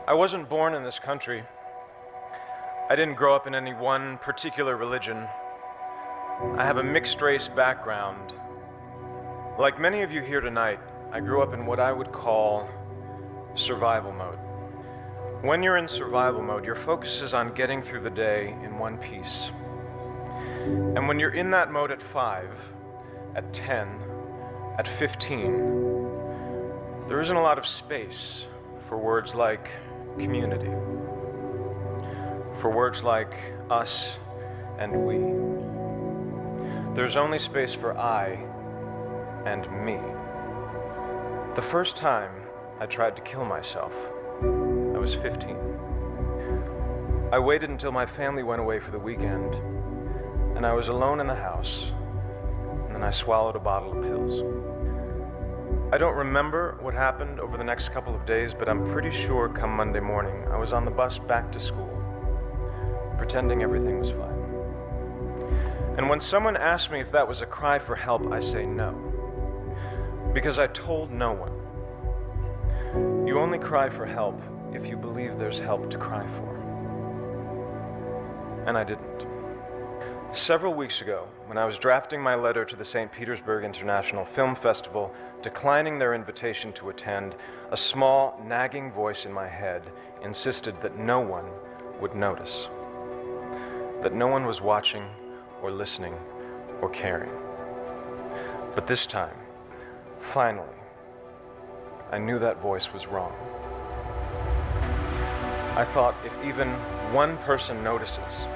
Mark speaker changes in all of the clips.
Speaker 1: I wasn't born in this country. I didn't grow up in any one particular religion. I have a mixed race background. Like many of you here tonight, I grew up in what I would call survival mode. When you're in survival mode, your focus is on getting through the day in one piece. And when you're in that mode at 5, at 10, at 15, there isn't a lot of space for words like community, for words like us and we. There's only space for I and me. The first time I tried to kill myself, I was 15. I waited until my family went away for the weekend, and I was alone in the house, and then I swallowed a bottle of pills. I don't remember what happened over the next couple of days, but I'm pretty sure come Monday morning, I was on the bus back to school, pretending everything was fine. And when someone asked me if that was a cry for help, I say no, because I told no one. You only cry for help if you believe there's help to cry for. And I didn't. Several weeks ago, when I was drafting my letter to the St. Petersburg International Film Festival, declining their invitation to attend, a small, nagging voice in my head insisted that no one would notice, that no one was watching or listening or caring. But this time, finally, I knew that voice was wrong. I thought if even one person notices,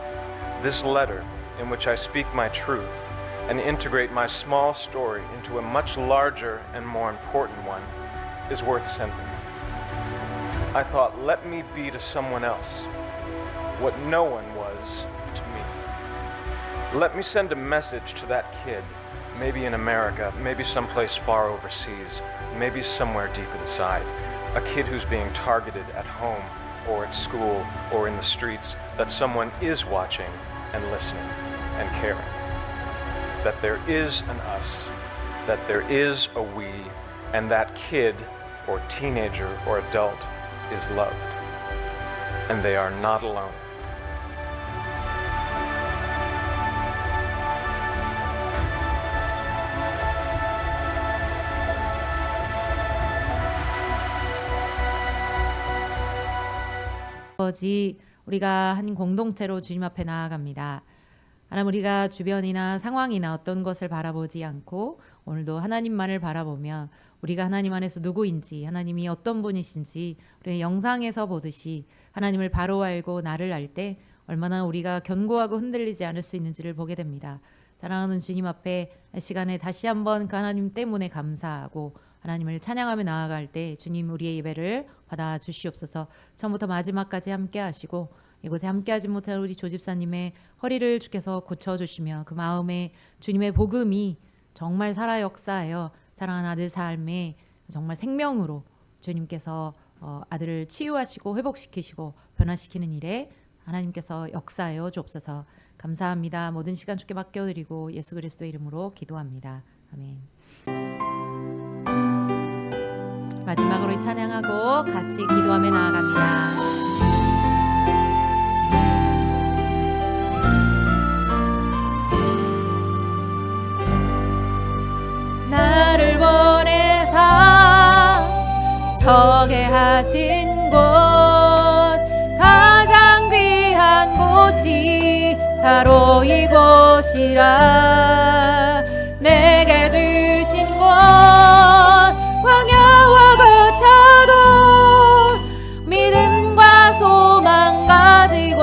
Speaker 1: this letter in which I speak my truth and integrate my small story into a much larger and more important one is worth sending. I thought, let me be to someone else what no one was to me. Let me send a message to that kid, maybe in America, maybe someplace far overseas, maybe somewhere deep inside, a kid who's being targeted at home or at school or in the streets, that someone is watching and listening and caring, that there is an us, that there is a we, and that kid or teenager or adult is loved, and they are not alone.
Speaker 2: 아버지, 우리가 한 공동체로 주님 앞에 나아갑니다. 하나님, 우리가 주변이나 상황이나 어떤 것을 바라보지 않고 오늘도 하나님만을 바라보며 우리가 하나님 안에서 누구인지, 하나님이 어떤 분이신지 우리 영상에서 보듯이 하나님을 바로 알고 나를 알 때 얼마나 우리가 견고하고 흔들리지 않을 수 있는지를 보게 됩니다. 사랑하는 주님 앞에 이 시간에 다시 한번 그 하나님 때문에 감사하고 하나님을 찬양하며 나아갈 때 주님, 우리의 예배를 받아 주시옵소서. 처음부터 마지막까지 함께 하시고 이곳에 함께하지 못한 우리 조집사님의 허리를 주께서 고쳐주시며 그 마음에 주님의 복음이 정말 살아 역사하여 사랑하는 아들 삶에 정말 생명으로 주님께서 아들을 치유하시고 회복시키시고 변화시키는 일에 하나님께서 역사하여 주옵소서. 감사합니다. 모든 시간 주께 맡겨드리고 예수 그리스도의 이름으로 기도합니다. 아멘. 마지막으로 이 찬양하고 같이 기도하며 나아갑니다. 나를 보내사 서게 하신 곳, 가장 귀한 곳이 바로 이곳이라. 내게 주신 곳 광야와 같아도 믿음과 소망 가지고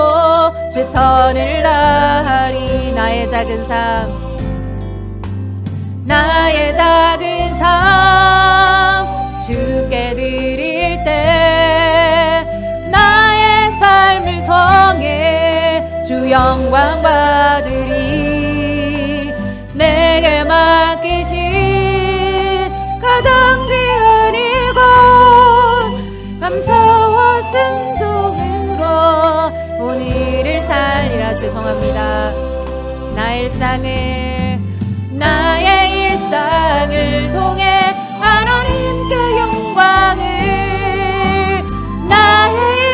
Speaker 2: 최선을 다하리. 나의 작은 삶, 나의 작은 삶 주께 드릴 때 나의 삶을 통해 주 영광 받으리. 내게 맡기신 가장 귀한 이곳, 감사와 순종으로 오늘을 살리라. 죄송합니다. 나의 일상을 통해 하나님께 영광을, 나의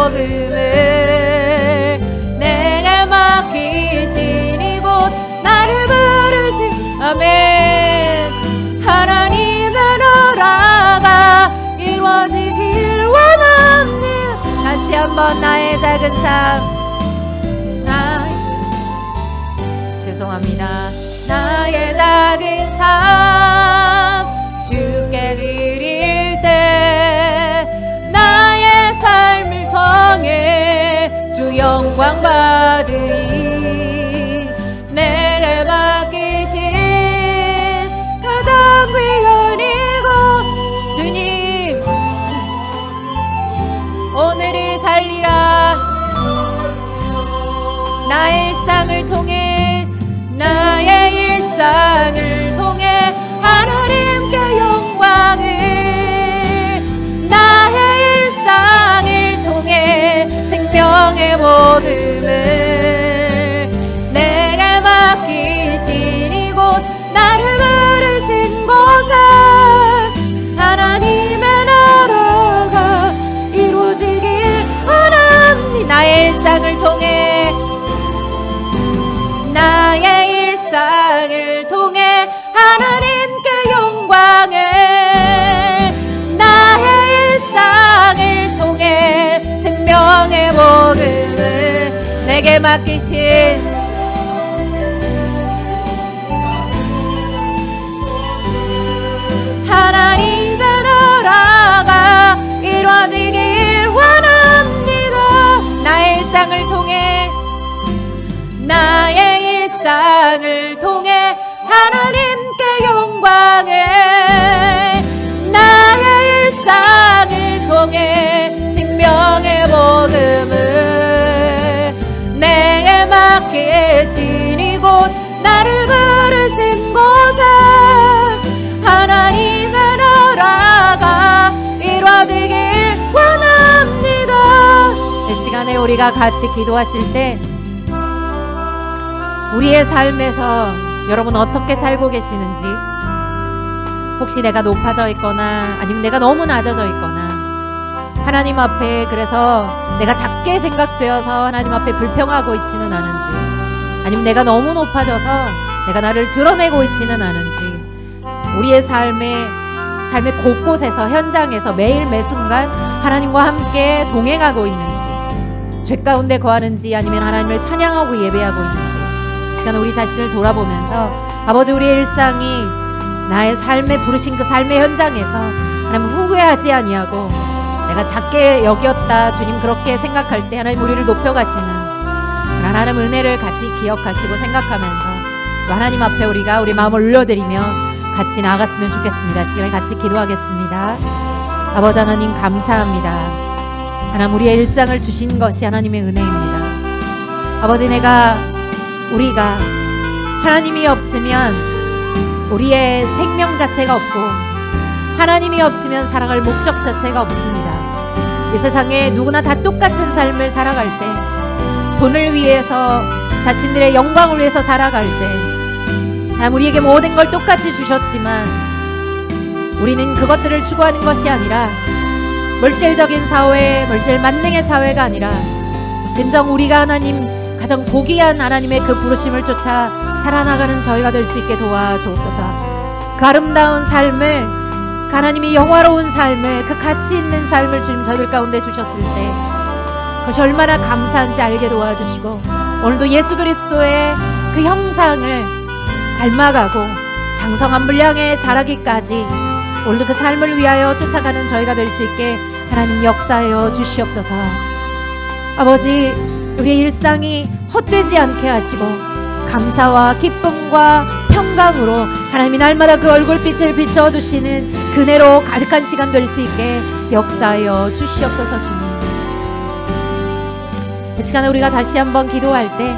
Speaker 2: 복음을 내게 맡기신 이곳 나를 부르신 아멘. 하나님의 나라가 이루어지길 원합니다. 다시 한번 나의 작은 삶 죄송합니다. 나의 작은 삶 주께 드릴 때 나의 삶을 통해 주 영광 받으리. 내게 맡기신 가장 귀한 이곳 주님 오늘을 살리라. 나의 일상을 통해 나의 일상을 통해 하나님께 영광을 나의 일상을 통해 생명의 복음을 내게 맡기신 이곳 나를 부르신 곳에 하나님의 나라가 이루어지길 원합니다. 나의 일상을 통해 나의 일상을 통해 하나님께 영광을 나의 일상을 통해 생명의 복음을 내게 맡기신 하나님의 나라가 이루어지길 원합니다. 나의 일상을 통해 나의 일상을 통해 하나님께 영광을 나의 일상을 통해 생명의 복음을 내게 맡기신 이곳 나를 부르신 곳에 하나님의 나라가 이루어지길 원합니다. 이 시간에 우리가 같이 기도하실 때 우리의 삶에서 여러분 어떻게 살고 계시는지, 혹시 내가 높아져 있거나 아니면 내가 너무 낮아져 있거나 하나님 앞에 그래서 내가 작게 생각되어서 하나님 앞에 불평하고 있지는 않은지, 아니면 내가 너무 높아져서 내가 나를 드러내고 있지는 않은지, 우리의 삶의 곳곳에서 현장에서 매일 매순간 하나님과 함께 동행하고 있는지, 죄 가운데 거하는지 아니면 하나님을 찬양하고 예배하고 있는지 시간 우리 자신을 돌아보면서 아버지 우리의 일상이 나의 삶에 부르신 그 삶의 현장에서 하나님 후회하지 아니하고 내가 작게 여겼다 주님 그렇게 생각할 때 하나님 우리를 높여가시는 그런 하나님 은혜를 같이 기억하시고 생각하면서 또 하나님 앞에 우리가 우리 마음을 올려드리며 같이 나아갔으면 좋겠습니다. 시간에 같이 기도하겠습니다. 아버지 하나님 감사합니다. 하나님 우리의 일상을 주신 것이 하나님의 은혜입니다. 아버지 우리가 하나님이 없으면 우리의 생명 자체가 없고 하나님이 없으면 살아갈 목적 자체가 없습니다. 이 세상에 누구나 다 똑같은 삶을 살아갈 때, 돈을 위해서 자신들의 영광을 위해서 살아갈 때 하나님 우리에게 모든 걸 똑같이 주셨지만 우리는 그것들을 추구하는 것이 아니라 물질적인 사회, 물질 만능의 사회가 아니라 진정 우리가 하나님 가장 고귀한 하나님의 그 부르심을 쫓아 살아나가는 저희가 될 수 있게 도와주옵소서. 그 아름다운 삶을, 그 하나님이 영화로운 삶을, 그 가치 있는 삶을 주님 저희들 가운데 주셨을 때 그것이 얼마나 감사한지 알게 도와주시고 오늘도 예수 그리스도의 그 형상을 닮아가고 장성한 분량에 자라기까지 오늘도 그 삶을 위하여 쫓아가는 저희가 될 수 있게 하나님 역사하여 주시옵소서. 아버지 우리의 일상이 헛되지 않게 하시고 감사와 기쁨과 평강으로 하나님이 날마다 그 얼굴빛을 비춰주시는 그네로 가득한 시간 될 수 있게 역사하여 주시옵소서. 주님 이 시간에 우리가 다시 한번 기도할 때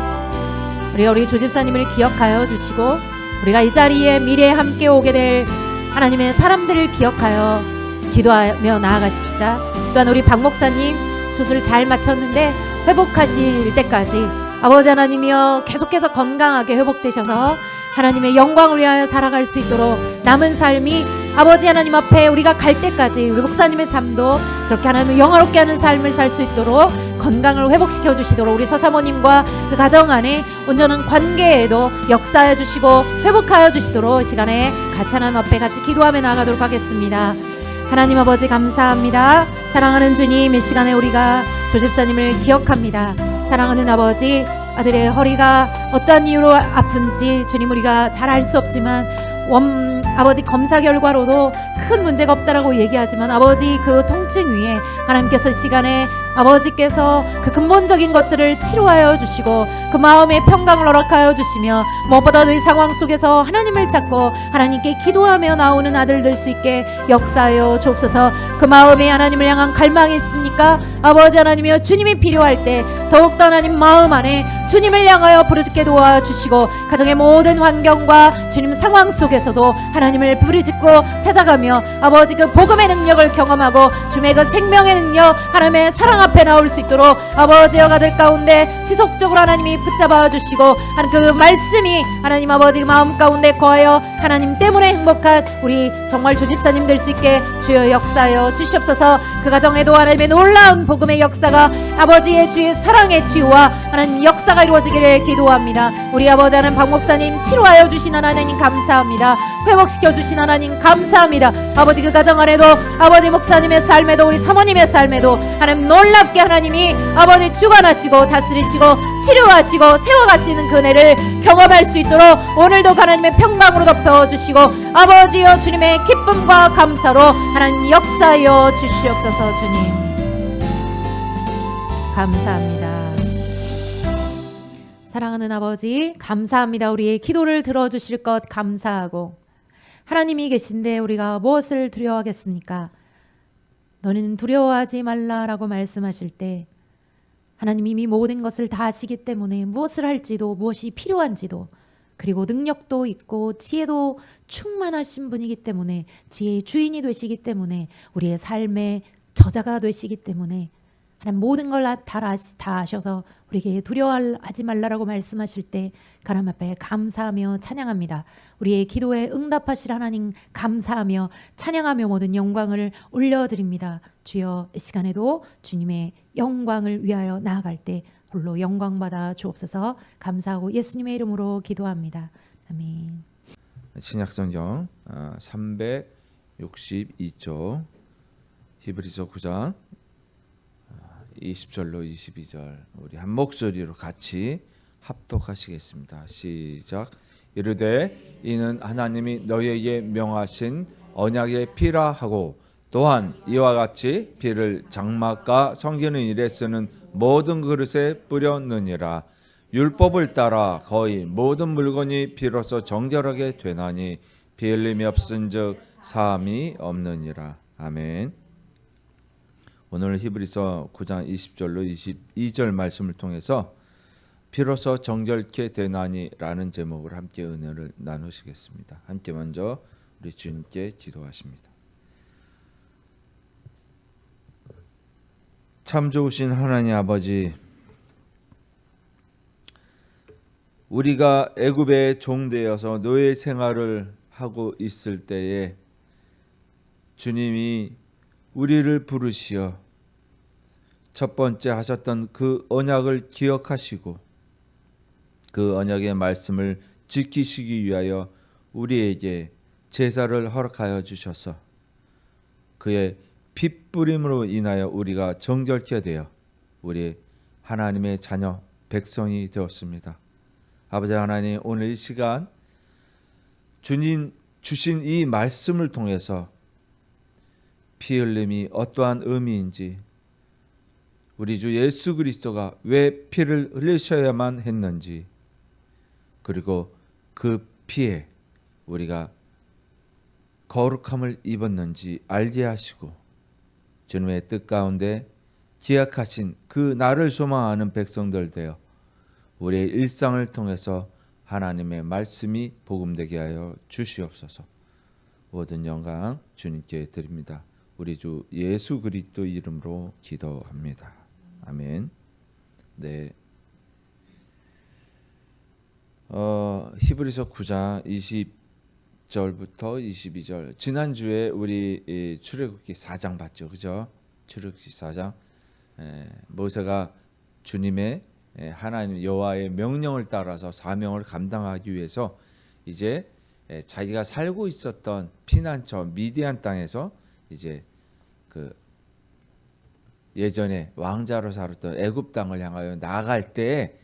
Speaker 2: 우리 조집사님을 기억하여 주시고 우리가 이 자리에 미래에 함께 오게 될 하나님의 사람들을 기억하여 기도하며 나아가십시다. 또한 우리 박 목사님 수술 잘 마쳤는데 회복하실 때까지 아버지 하나님이여 계속해서 건강하게 회복되셔서 하나님의 영광을 위하여 살아갈 수 있도록 남은 삶이 아버지 하나님 앞에 우리가 갈 때까지 우리 목사님의 삶도 그렇게 하나님을 영화롭게 하는 삶을 살 수 있도록 건강을 회복시켜 주시도록 우리 서사모님과 그 가정 안에 온전한 관계에도 역사하여 주시고 회복하여 주시도록 이 시간에 같이 하나님 앞에 같이 기도하며 나아가도록 하겠습니다. 하나님 아버지 감사합니다. 사랑하는 주님, 이 시간에 우리가 조집사님을 기억합니다. 사랑하는 아버지, 아들의 허리가 어떠한 이유로 아픈지 주님 우리가 잘 알 수 없지만 아버지 검사 결과로도 큰 문제가 없다라고 얘기하지만 아버지 그 통증 위에 하나님께서 시간에 아버지께서 그 근본적인 것들을 치료하여 주시고 그 마음의 평강을 허락하여 주시며 무엇보다도 이 상황 속에서 하나님을 찾고 하나님께 기도하며 나오는 아들 될 수 있게 역사하여 주옵소서. 그 마음에 하나님을 향한 갈망이 있습니까? 아버지 하나님이여, 주님이 필요할 때 더욱더 하나님 마음 안에 주님을 향하여 부르짖게 도와주시고 가정의 모든 환경과 주님 상황 속에서도 하나님을 부르짖고 찾아가며 아버지 그 복음의 능력을 경험하고 주님의 그 생명의 능력, 하나님의 사랑 앞에 나올 수 있도록 아버지여 가들 가운데 지속적으로 하나님이 붙잡아 주시고 그 말씀이 하나님 아버지 마음 가운데 거하여 하나님 때문에 행복한 우리 정말 조집사님 될 수 있게 주여 역사하여 주시옵소서. 그 가정에도 하나님의 놀라운 복음의 역사가 아버지의 주의 사랑의 치유와 하나님 역사가 이루어지기를 기도합니다. 우리 아버지 하나님 박 목사님 치료하여 주신 하나님 감사합니다. 회복시켜 주신 하나님 감사합니다. 아버지 그 가정 안에도 아버지 목사님의 삶에도 우리 사모님의 삶에도 하나님 놀랍게 하나님이 아버지 주관하시고 다스리시고 치료하시고 세워가시는 그 은혜를 경험할 수 있도록 오늘도 하나님의 평강으로 덮어주시고 아버지여 주님의 기쁨과 감사로 하나님 역사하여 주시옵소서. 주님 감사합니다. 사랑하는 아버지 감사합니다. 우리의 기도를 들어주실 것 감사하고 하나님이 계신데 우리가 무엇을 두려워하겠습니까? 너는 두려워하지 말라라고 말씀하실 때 하나님 이미 모든 것을 다 아시기 때문에 무엇을 할지도 무엇이 필요한지도 그리고 능력도 있고 지혜도 충만하신 분이기 때문에 지혜의 주인이 되시기 때문에 우리의 삶의 저자가 되시기 때문에 하나님 모든 걸 다 아셔서 우리에게 두려워하지 말라라고 말씀하실 때 하나님 앞에 감사하며 찬양합니다. 우리의 기도에 응답하실 하나님 감사하며 찬양하며 모든 영광을 올려드립니다. 주여 이 시간에도 주님의 영광을 위하여 나아갈 때 홀로 영광받아 주옵소서. 감사하고 예수님의 이름으로 기도합니다. 아멘.
Speaker 3: 신약성경 362쪽 히브리서 9장 20절로 22절 우리 한 목소리로 같이 합독하시겠습니다. 시작. 이르되 이는 하나님이 너희에게 명하신 언약의 피라 하고 또한 이와 같이 피를 장막과 섬기는 일에 쓰는 모든 그릇에 뿌렸느니라. 율법을 따라 거의 모든 물건이 피로써 정결하게 되나니 피 흘림이 없은즉 사함이 없느니라. 아멘. 오늘 히브리서 9장 20절로 22절 말씀을 통해서 피로써 정결케 되나니라는 제목을 함께 은혜를 나누시겠습니다. 함께 먼저 우리 주님께 기도하십니다. 참 좋으신 하나님 아버지, 우리가 애굽의 종되어서 노예 생활을 하고 있을 때에 주님이 우리를 부르시어 첫 번째 하셨던 그 언약을 기억하시고 그 언약의 말씀을 지키시기 위하여 우리에게 제사를 허락하여 주셔서 그의 핏부림으로 인하여 우리가 정결케 되어 우리 하나님의 자녀 백성이 되었습니다. 아버지 하나님, 오늘 이 시간 주님 주신 이 말씀을 통해서 피 흘림이 어떠한 의미인지, 우리 주 예수 그리스도가 왜 피를 흘리셔야만 했는지, 그리고 그 피에 우리가 거룩함을 입었는지 알게 하시고 주님의 뜻 가운데 기약하신 그 나를 소망하는 백성들 되어 우리의 일상을 통해서 하나님의 말씀이 복음되게 하여 주시옵소서. 모든 영광 주님께 드립니다. 우리 주 예수 그리스도 이름으로 기도합니다. 아멘. 네. 히브리서 9장 20절부터 22절. 지난주에 우리 이 출애굽기 4장 봤죠. 그죠? 출애굽기 4장. 모세가 주님의 하나님 여호와의 명령을 따라서 사명을 감당하기 위해서 이제 자기가 살고 있었던 피난처 미디안 땅에서 이제 그 예전에 왕자로 살았던 애굽 땅을 향하여 나아갈 때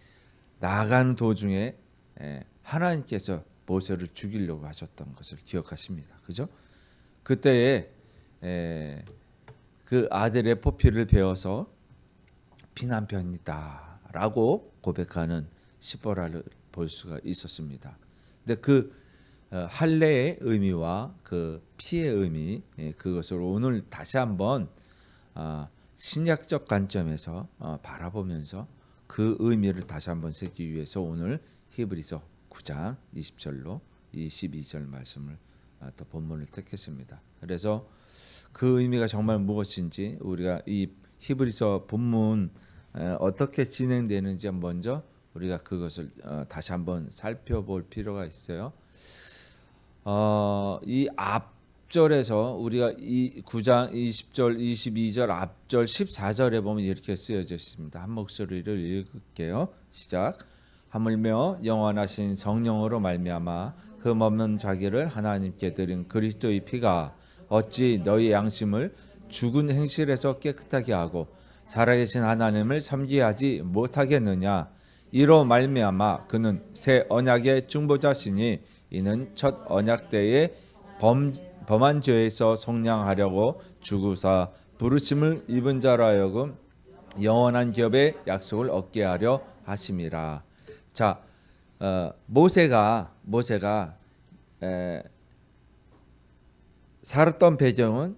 Speaker 3: 나아가는 도중에 하나님께서 모세를 죽이려고 하셨던 것을 기억하십니다. 그죠? 그때에 그 아들 에포피를 베어서 피난편이다라고 고백하는 시보라를 볼 수가 있었습니다. 근데 그 할례의 의미와 그 피의 의미 그것을 오늘 다시 한번 신약적 관점에서 바라보면서 그 의미를 다시 한번 새기기 위해서 오늘 히브리서 9장 20절로 22절 말씀을 또 본문을 택했습니다. 그래서 그 의미가 정말 무엇인지 우리가 이 히브리서 본문 어떻게 진행되는지 먼저 우리가 그것을 다시 한번 살펴볼 필요가 있어요. 이 앞절에서 우리가 이 9장 20절, 22절, 앞절 14절에 보면 이렇게 쓰여져 있습니다. 한 목소리를 읽을게요. 시작. 하물며 영원하신 성령으로 말미암아 흠없는 자기를 하나님께 드린 그리스도의 피가 어찌 너희 양심을 죽은 행실에서 깨끗하게 하고 살아계신 하나님을 섬기게 하지 못하겠느냐. 이로 말미암아 그는 새 언약의 중보자시니 이는 첫 언약 때에 범한 죄에서 속량하려고 죽으사 부르심을 입은 자로 하여금 영원한 기업의 약속을 얻게 하려 하심이라. 자, 모세가 살았던 배경은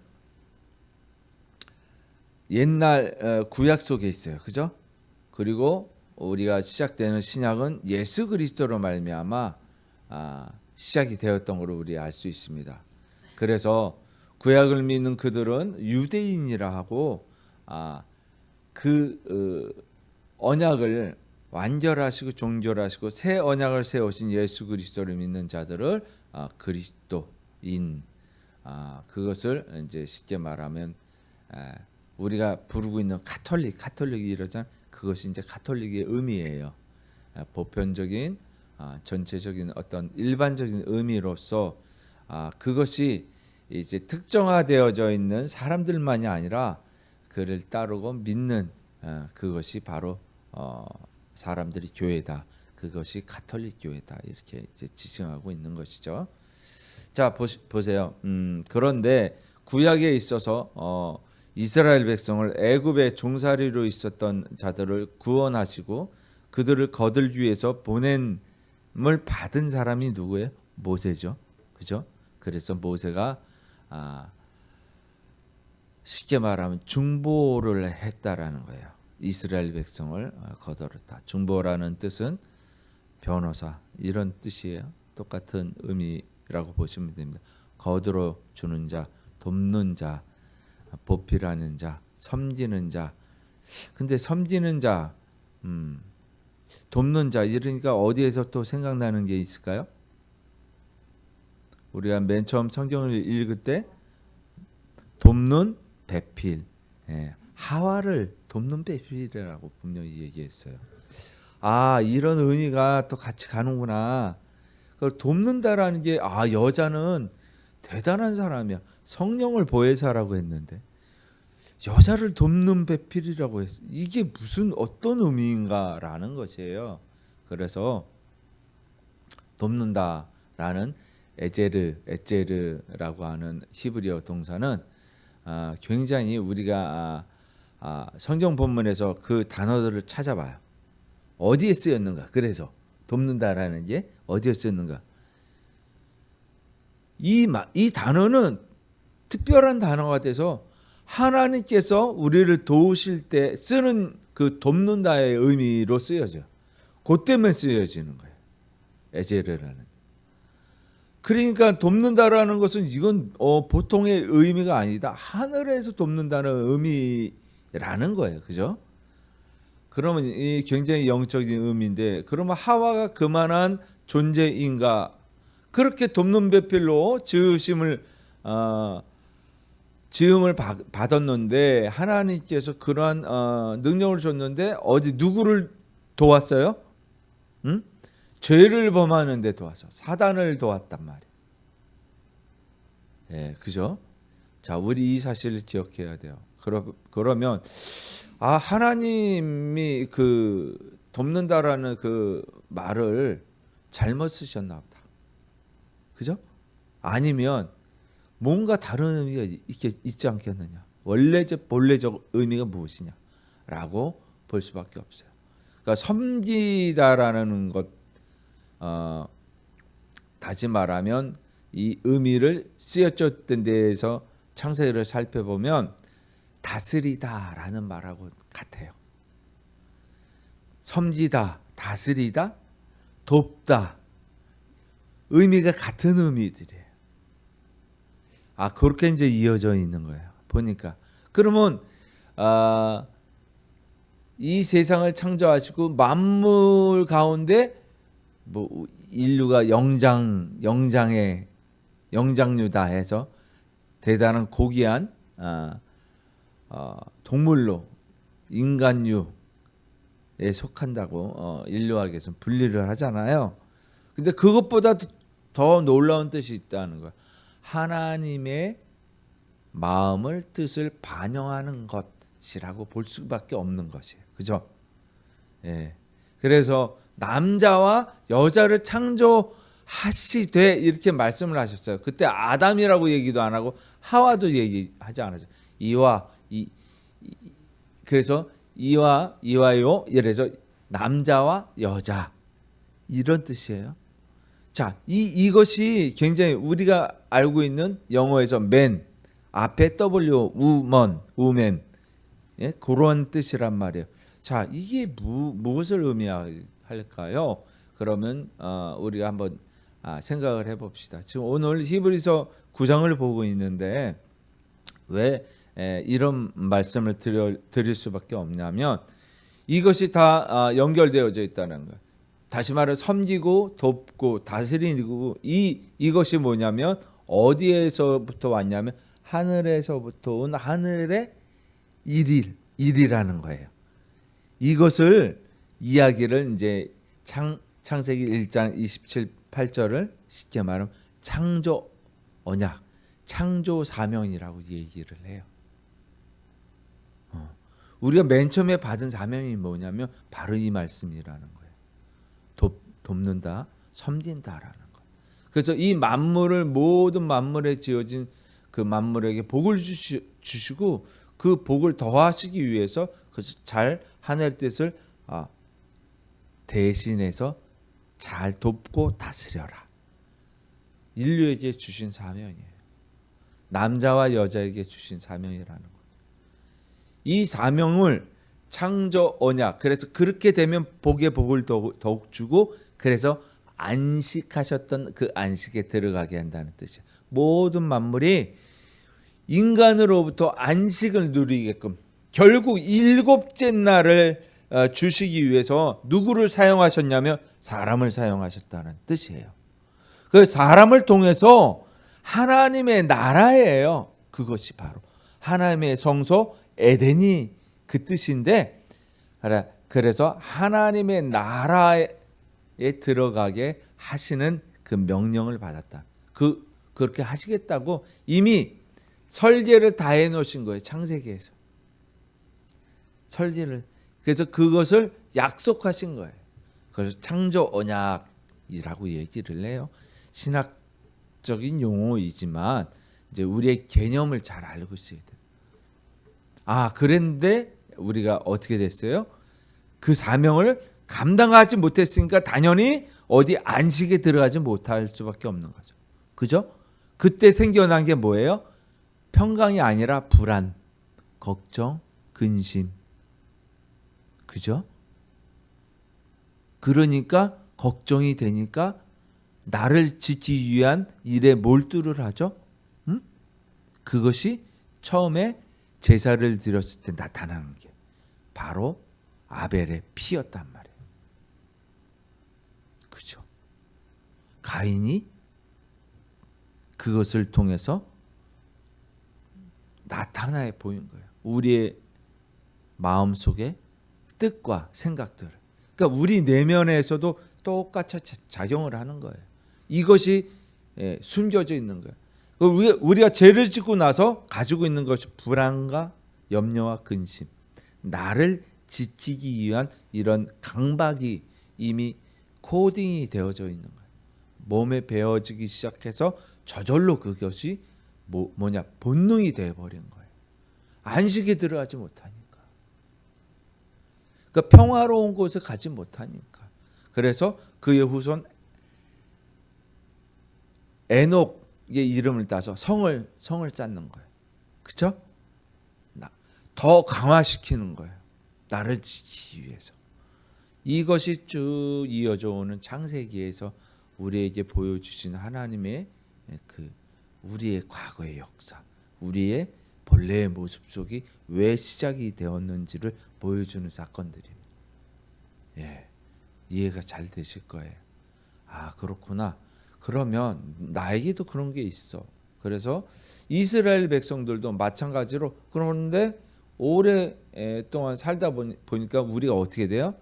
Speaker 3: 옛날 구약 속에 있어요. 그죠? 그리고 우리가 시작되는 신약은 예수 그리스도로 말미암아 시작이 되었던 걸로 우리 알 수 있습니다. 그래서 구약을 믿는 그들은 유대인이라 하고 언약을 완결하시고 종결하시고 새 언약을 세우신 예수 그리스도를 믿는 자들을 그리스도인 그것을 이제 쉽게 말하면 우리가 부르고 있는 카톨릭이 이러잖아요. 그것이 이제 카톨릭의 의미예요. 보편적인 전체적인 어떤 일반적인 의미로서 그것이 이제 특정화되어져 있는 사람들만이 아니라 그를 따르고 믿는 그것이 바로 사람들이 교회다. 그것이 가톨릭 교회다. 이렇게 이제 지칭하고 있는 것이죠. 자 보세요. 그런데 구약에 있어서 이스라엘 백성을 애굽의 종살이로 있었던 자들을 구원하시고 그들을 거들기 위해서 보냄을 받은 사람이 누구예요? 모세죠. 그죠? 그래서 모세가 쉽게 말하면 중보를 했다라는 거예요. 이스라엘 백성을 거들었다. 중보라는 뜻은 변호사 이런 뜻이에요. 똑같은 의미라고 보시면 됩니다. 거들어 주는 자, 돕는 자, 보필하는 자, 섬기는 자. 근데 섬기는 자, 돕는 자 이러니까 어디에서 또 생각나는 게 있을까요? 우리가 맨 처음 성경을 읽을 때 돕는 배필, 하와를 돕는 배필이라고 분명히 얘기했어요. 이런 의미가 또 같이 가는구나. 그걸 돕는다라는 게 여자는 대단한 사람이야. 성령을 보혜사라고 했는데 여자를 돕는 배필이라고 했어. 이게 무슨 어떤 의미인가라는 것이에요. 그래서 돕는다라는 에제르라고 하는 히브리어 동사는 굉장히 우리가 성경 본문에서 그 단어들을 찾아봐요. 어디에 쓰였는가? 그래서 돕는다라는 게 어디에 쓰였는가? 이 단어는 특별한 단어가 돼서 하나님께서 우리를 도우실 때 쓰는 그 돕는다의 의미로 쓰여져. 그때만 쓰여지는 거예요. 에제르라는. 그러니까 돕는다라는 것은 이건 보통의 의미가 아니다. 하늘에서 돕는다는 의미라는 거예요. 그죠? 그러면 이 굉장히 영적인 의미인데 그러면 하와가 그만한 존재인가? 그렇게 돕는 배필로 지음을 받았는데 하나님께서 그러한 능력을 줬는데 어디 누구를 도왔어요? 응? 죄를 범하는데 도와서 사단을 도왔단 말이에요. 예, 그죠? 자, 우리 이 사실을 기억해야 돼요. 그러면 하나님이 그 돕는다라는 그 말을 잘못 쓰셨나 보다. 그죠? 아니면 뭔가 다른 의미가 있지 않겠느냐. 본래적 의미가 무엇이냐라고 볼 수밖에 없어요. 그러니까 섬기다라는 것, 다시 말하면 이 의미를 쓰여졌던 데에서 창세기를 살펴보면 다스리다라는 말하고 같아요. 섬기다, 다스리다, 돕다, 의미가 같은 의미들이에요. 그렇게 이제 이어져 있는 거예요. 보니까. 그러면 이 세상을 창조하시고 만물 가운데 뭐 인류가 영장류다 해서 대단한 고귀한 동물로 인간류에 속한다고 인류학에서는 분리를 하잖아요. 근데 그것보다 더 놀라운 뜻이 있다는 거예요. 하나님의 마음을 뜻을 반영하는 것이라고 볼 수밖에 없는 것이에요. 그죠? 예. 그래서 남자와 여자를 창조하시되 이렇게 말씀을 하셨어요. 그때 아담이라고 얘기도 안 하고 하와도 얘기하지 않았어요. 그래서 이와요. 이래서 남자와 여자 이런 뜻이에요. 자, 이것이 굉장히 우리가 알고 있는 영어에서 man 앞에 w woman 예? 그런 뜻이란 말이에요. 자, 이게 무엇을 의미할까요? 그러면 우리가 한번 생각을 해봅시다. 지금 오늘 히브리서 9장을 보고 있는데 왜 이런 말씀을 드릴 수밖에 없냐면 이것이 다 연결되어져 있다는 거예요. 다시 말해 섬기고 돕고 다스리고 이것이 뭐냐면 어디에서부터 왔냐면 하늘에서부터 온 하늘의 일이라는 거예요. 이것을 이야기를 이제 창세기 1장 27, 8절을 쉽게 말하면 창조 언약, 창조 사명이라고 얘기를 해요. 우리가 맨 처음에 받은 사명이 뭐냐면 바로 이 말씀이라는 거예요. 돕는다, 섬긴다라는 것. 그래서 이 만물을 모든 만물에 지어진 그 만물에게 복을 주시고 그 복을 더하시기 위해서 잘 하늘의 뜻을 대신해서 잘 돕고 다스려라. 인류에게 주신 사명이에요. 남자와 여자에게 주신 사명이라는 거예요. 이 사명을 창조 언약. 그래서 그렇게 되면 복의 복을 더욱 주고 그래서 안식하셨던 그 안식에 들어가게 한다는 뜻이에요. 모든 만물이 인간으로부터 안식을 누리게끔 결국 일곱째 날을 주시기 위해서 누구를 사용하셨냐면 사람을 사용하셨다는 뜻이에요. 그 사람을 통해서 하나님의 나라예요. 그것이 바로 하나님의 성소 에덴이 그 뜻인데 그래서 하나님의 나라에 들어가게 하시는 그 명령을 받았다. 그렇게 하시겠다고 이미 설계를 다 해놓으신 거예요. 창세기에서 설계를. 그래서 그것을 약속하신 거예요. 그래서 창조 언약이라고 얘기를 해요. 신학적인 용어이지만 이제 우리의 개념을 잘 알고 있어야 돼요. 그런데 우리가 어떻게 됐어요? 그 사명을 감당하지 못했으니까 당연히 어디 안식에 들어가지 못할 수밖에 없는 거죠. 그죠? 그때 생겨난 게 뭐예요? 평강이 아니라 불안, 걱정, 근심. 그죠? 그러니까 걱정이 되니까 나를 지키기 위한 일에 몰두를 하죠. 그것이 처음에 제사를 드렸을 때 나타나는 게 바로 아벨의 피였단 말이에요. 그죠? 가인이 그것을 통해서 나타나 보인 거예요. 우리의 마음속에 뜻과 생각들. 그러니까 우리 내면에서도 똑같이 작용을 하는 거예요. 이것이 숨겨져 있는 거예요. 우리가 죄를 짓고 나서 가지고 있는 것이 불안과 염려와 근심, 나를 지키기 위한 이런 강박이 이미 코딩이 되어져 있는 거예요. 몸에 배어지기 시작해서 저절로 그것이 뭐냐 본능이 되어버린 거예요. 안식에 들어가지 못하니까. 그러니까 평화로운 곳에 가지 못하니까. 그래서 그의 후손 에녹의 이름을 따서 성을 쌓는 거예요. 그렇죠? 더 강화시키는 거예요. 나를 지키기 위해서. 이것이 쭉 이어져 오는 창세기에서 우리에게 보여주신 하나님의 우리의 과거의 역사, 우리의 본래의 모습 속이 왜 시작이 되었는지를 보여주는 사건들입니다. 이해가 잘 되실 거예요. 아, 그렇구나. 그러면 나에게도 그런 게 있어. 그래서 이스라엘 백성들도 마찬가지로 그런데 오랫동안 살다 보니까 우리가 어떻게 돼요?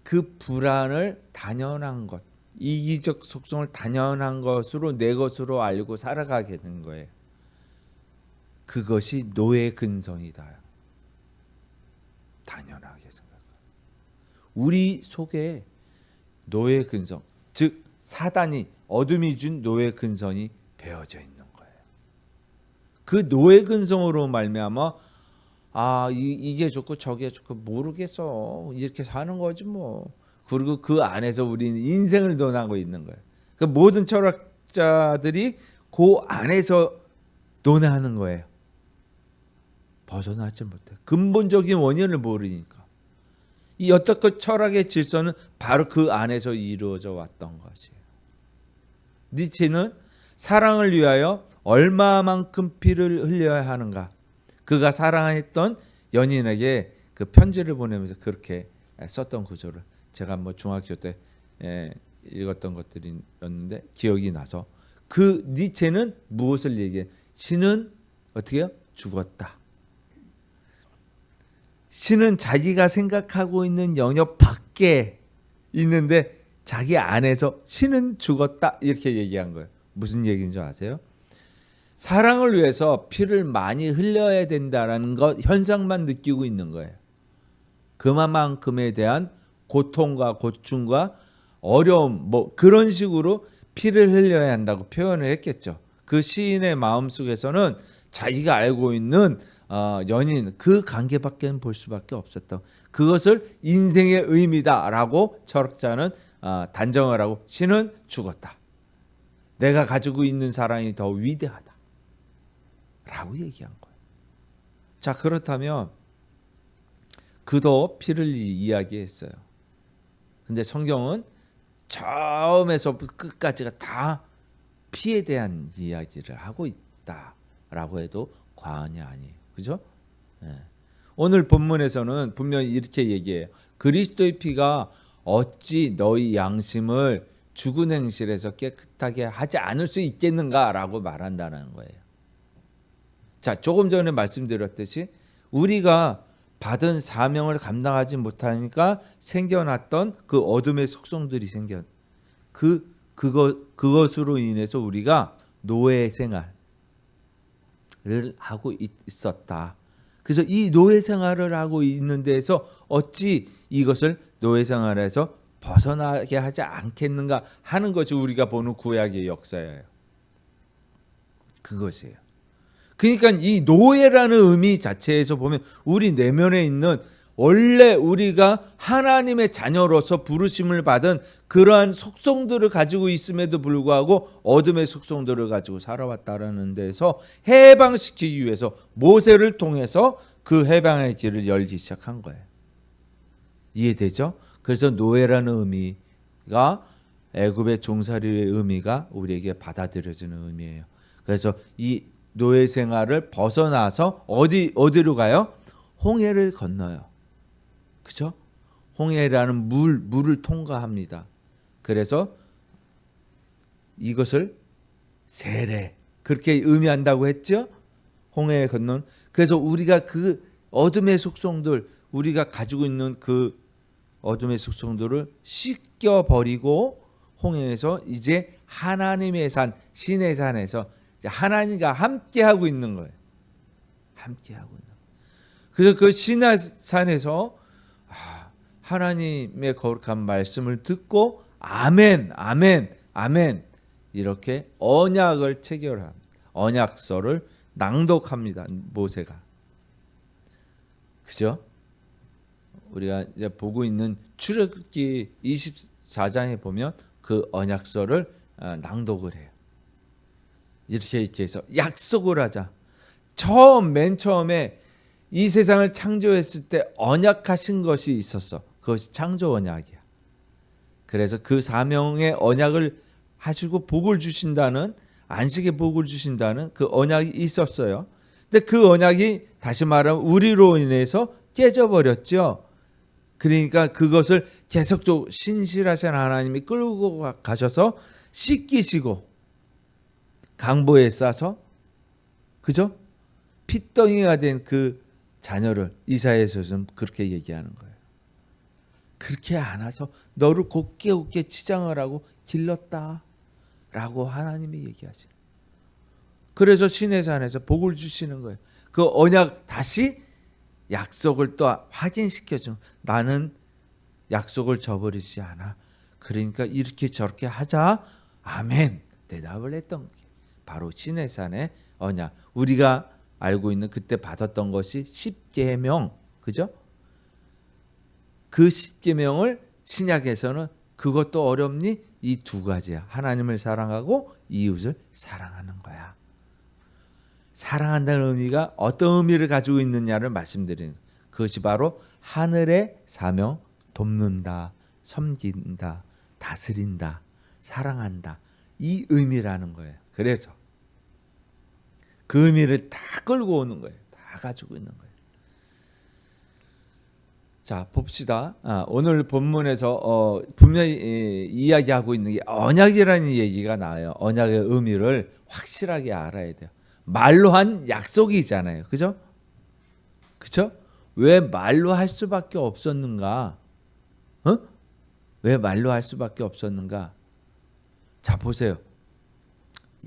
Speaker 3: 그 불안을 단연한 것, 이기적 속성을 단연한 것으로 내 것으로 알고 살아가게 된 거예요. 그것이 노예 근성이다. 단연하게 생각해요. 우리 속에 노예 근성, 즉 사단이 어둠이 준 노예 근성이 배어져 있는 거예요. 그 노예 근성으로 말미암아 이게 좋고 저게 좋고 모르겠어 이렇게 사는 거지 뭐. 그리고 그 안에서 우리는 인생을 논하고 있는 거예요. 그 모든 철학자들이 그 안에서 논하는 거예요. 벗어나지 못해. 근본적인 원인을 모르니까. 이 여태껏 철학의 질서는 바로 그 안에서 이루어져 왔던 것이에요. 니체는 사랑을 위하여 얼마만큼 피를 흘려야 하는가. 그가 사랑했던 연인에게 그 편지를 보내면서 그렇게 썼던 구조를 제가 중학교 때 읽었던 것들이었는데 기억이 나서 그 니체는 무엇을 얘기해? 신은 어떻게 해요? 죽었다. 신은 자기가 생각하고 있는 영역 밖에 있는데 자기 안에서 신은 죽었다 이렇게 얘기한 거예요. 무슨 얘기인 줄 아세요? 사랑을 위해서 피를 많이 흘려야 된다라는 것 현상만 느끼고 있는 거예요. 그만큼에 대한 고통과 고충과 어려움 그런 식으로 피를 흘려야 한다고 표현을 했겠죠. 그 시인의 마음속에서는 자기가 알고 있는 연인 그 관계밖에 볼 수밖에 없었던 그것을 인생의 의미다라고 철학자는 단정을 하고 신은 죽었다. 내가 가지고 있는 사랑이 더 위대하다. 라고 얘기한 거예요. 자, 그렇다면 그도 피를 이야기했어요. 근데 성경은 처음에서 끝까지가 다 피에 대한 이야기를 하고 있다라고 해도 과언이 아니에요. 그죠? 오늘 본문에서는 분명히 이렇게 얘기해요. 그리스도의 피가 어찌 너희 양심을 죽은 행실에서 깨끗하게 하지 않을 수 있겠는가라고 말한다는 거예요. 자, 조금 전에 말씀드렸듯이 우리가 받은 사명을 감당하지 못하니까 생겨났던 그 어둠의 속성들이 그것으로 인해서 우리가 노예 생활을 하고 있었다. 그래서 이 노예 생활을 하고 있는 데에서 어찌 이것을 노예 생활에서 벗어나게 하지 않겠는가 하는 것이 우리가 보는 구약의 역사예요. 그것이에요. 그러니까 이 노예라는 의미 자체에서 보면 우리 내면에 있는 원래 우리가 하나님의 자녀로서 부르심을 받은 그러한 속성들을 가지고 있음에도 불구하고 어둠의 속성들을 가지고 살아왔다라는 데서 해방시키기 위해서 모세를 통해서 그 해방의 길을 열기 시작한 거예요. 이해되죠? 그래서 노예라는 의미가 애굽의 종살이의 의미가 우리에게 받아들여지는 의미예요. 그래서 이 노예 생활을 벗어나서 어디로 가요? 홍해를 건너요. 그죠? 홍해라는 물을 통과합니다. 그래서 이것을 세례 그렇게 의미한다고 했죠. 홍해 건넌. 그래서 우리가 그 어둠의 속성들 우리가 가지고 있는 그 어둠의 속성들을 씻겨 버리고 홍해에서 이제 하나님의 산 신의 산에서 이제 하나님과 함께 하고 있는 거예요. 함께 하고 있는. 그래서 그 신의 산에서 하나님의 거룩한 말씀을 듣고 아멘, 아멘, 아멘 이렇게 언약을 체결한 언약서를 낭독합니다. 모세가. 그죠? 우리가 이제 보고 있는 출애굽기 24장에 보면 그 언약서를 낭독을 해요. 이렇게 해서 약속을 하자. 맨 처음에 이 세상을 창조했을 때 언약하신 것이 있었어. 그것이 창조 언약이야. 그래서 그 사명의 언약을 하시고 복을 주신다는 안식의 복을 주신다는 그 언약이 있었어요. 근데 그 언약이 다시 말하면 우리로 인해서 깨져버렸죠. 그러니까 그것을 계속적으로 신실하신 하나님이 끌고 가셔서 씻기시고 강보에 싸서 그죠? 핏덩이가 된 그 자녀를 이사야서는 그렇게 얘기하는 거예요. 그렇게 안아서 너를 곱게 치장을 하고 길렀다 라고 하나님이 얘기하죠. 그래서 신의 산에서 복을 주시는 거예요. 그 언약 다시 약속을 또 확인시켜줘. 나는 약속을 저버리지 않아. 그러니까 이렇게 저렇게 하자. 아멘. 대답을 했던 게 바로 신의 산의 언약. 우리가 알고 있는 그때 받았던 것이 십계명. 그죠? 그 십계명을 신약에서는 그것도 어렵니? 이 두 가지야. 하나님을 사랑하고 이웃을 사랑하는 거야. 사랑한다는 의미가 어떤 의미를 가지고 있느냐를 말씀드리는 거예요. 그것이 바로 하늘의 사명, 돕는다, 섬긴다, 다스린다, 사랑한다. 이 의미라는 거예요. 그래서 그 의미를 다 끌고 오는 거예요. 다 가지고 있는 거예요. 자, 봅시다. 오늘 본문에서 분명히 이야기하고 있는 게 언약이라는 얘기가 나와요. 언약의 의미를 확실하게 알아야 돼요. 말로 한 약속이잖아요. 그죠? 그죠? 왜 말로 할 수밖에 없었는가? 왜 말로 할 수밖에 없었는가? 자, 보세요.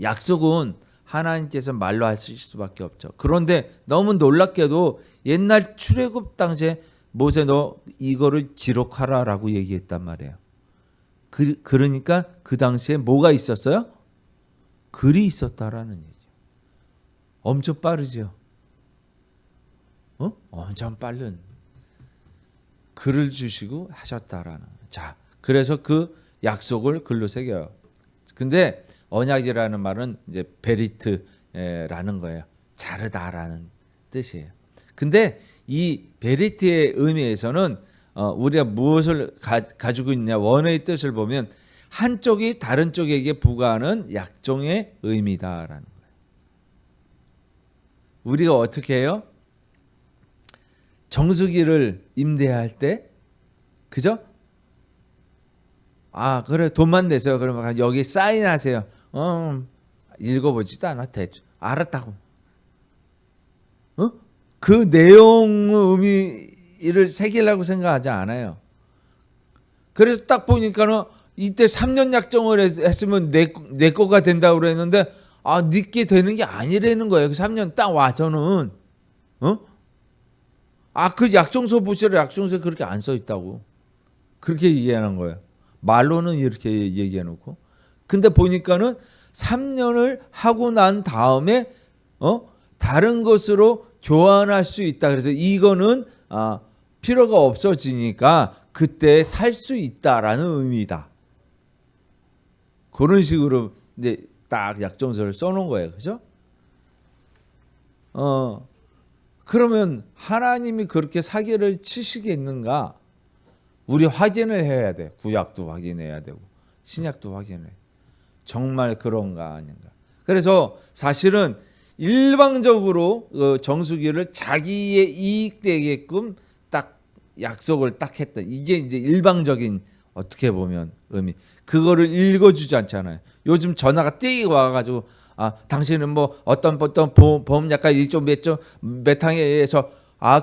Speaker 3: 약속은 하나님께서 말로 하실 수밖에 없죠. 그런데 너무 놀랍게도 옛날 출애굽 당시에 모세 너 이거를 기록하라라고 얘기했단 말이에요. 그러니까 그 당시에 뭐가 있었어요? 글이 있었다라는 얘기죠. 엄청 빠르죠. 엄청 빠른 글을 주시고 하셨다라는. 자, 그래서 그 약속을 글로 새겨요. 근데 언약이라는 말은 이제 베리트라는 거예요. 자르다라는 뜻이에요. 근데 이 베리트의 의미에서는 우리가 무엇을 가지고 있냐 원어의 뜻을 보면 한쪽이 다른 쪽에게 부과하는 약종의 의미다라는 거예요. 우리가 어떻게 해요? 정수기를 임대할 때, 그죠? 그래 돈만 내세요. 그러면 여기 사인하세요. 읽어보지도 않아. 대충 알았다고. 그 내용의 의미를 새기려고 생각하지 않아요. 그래서 딱 보니까는 이때 3년 약정을 했으면 내 거가 된다고 그랬는데 니께 되는 게 아니라는 거예요. 3년 딱 와서는 그 약정서 보시라. 약정서에 그렇게 안 써 있다고. 그렇게 얘기하는 거예요. 말로는 이렇게 얘기해 놓고. 근데 보니까는 3년을 하고 난 다음에 다른 것으로 교환할 수 있다. 그래서 이거는 필요가 없어지니까 그때 살 수 있다라는 의미다. 그런 식으로 이제 딱 약정서를 써놓은 거예요. 그죠? 그러면 하나님이 그렇게 사기를 치시겠는가? 우리 확인을 해야 돼. 구약도 확인해야 되고 신약도 확인해. 정말 그런가 아닌가? 그래서 사실은 일방적으로 정수기를 자기의 이익되게끔 딱 약속을 딱 했다. 이게 이제 일방적인 어떻게 보면 의미. 그거를 읽어주지 않잖아요. 요즘 전화가 띠 와가지고 당신은 뭐 어떤 보험약가 일종 몇 항에 의해서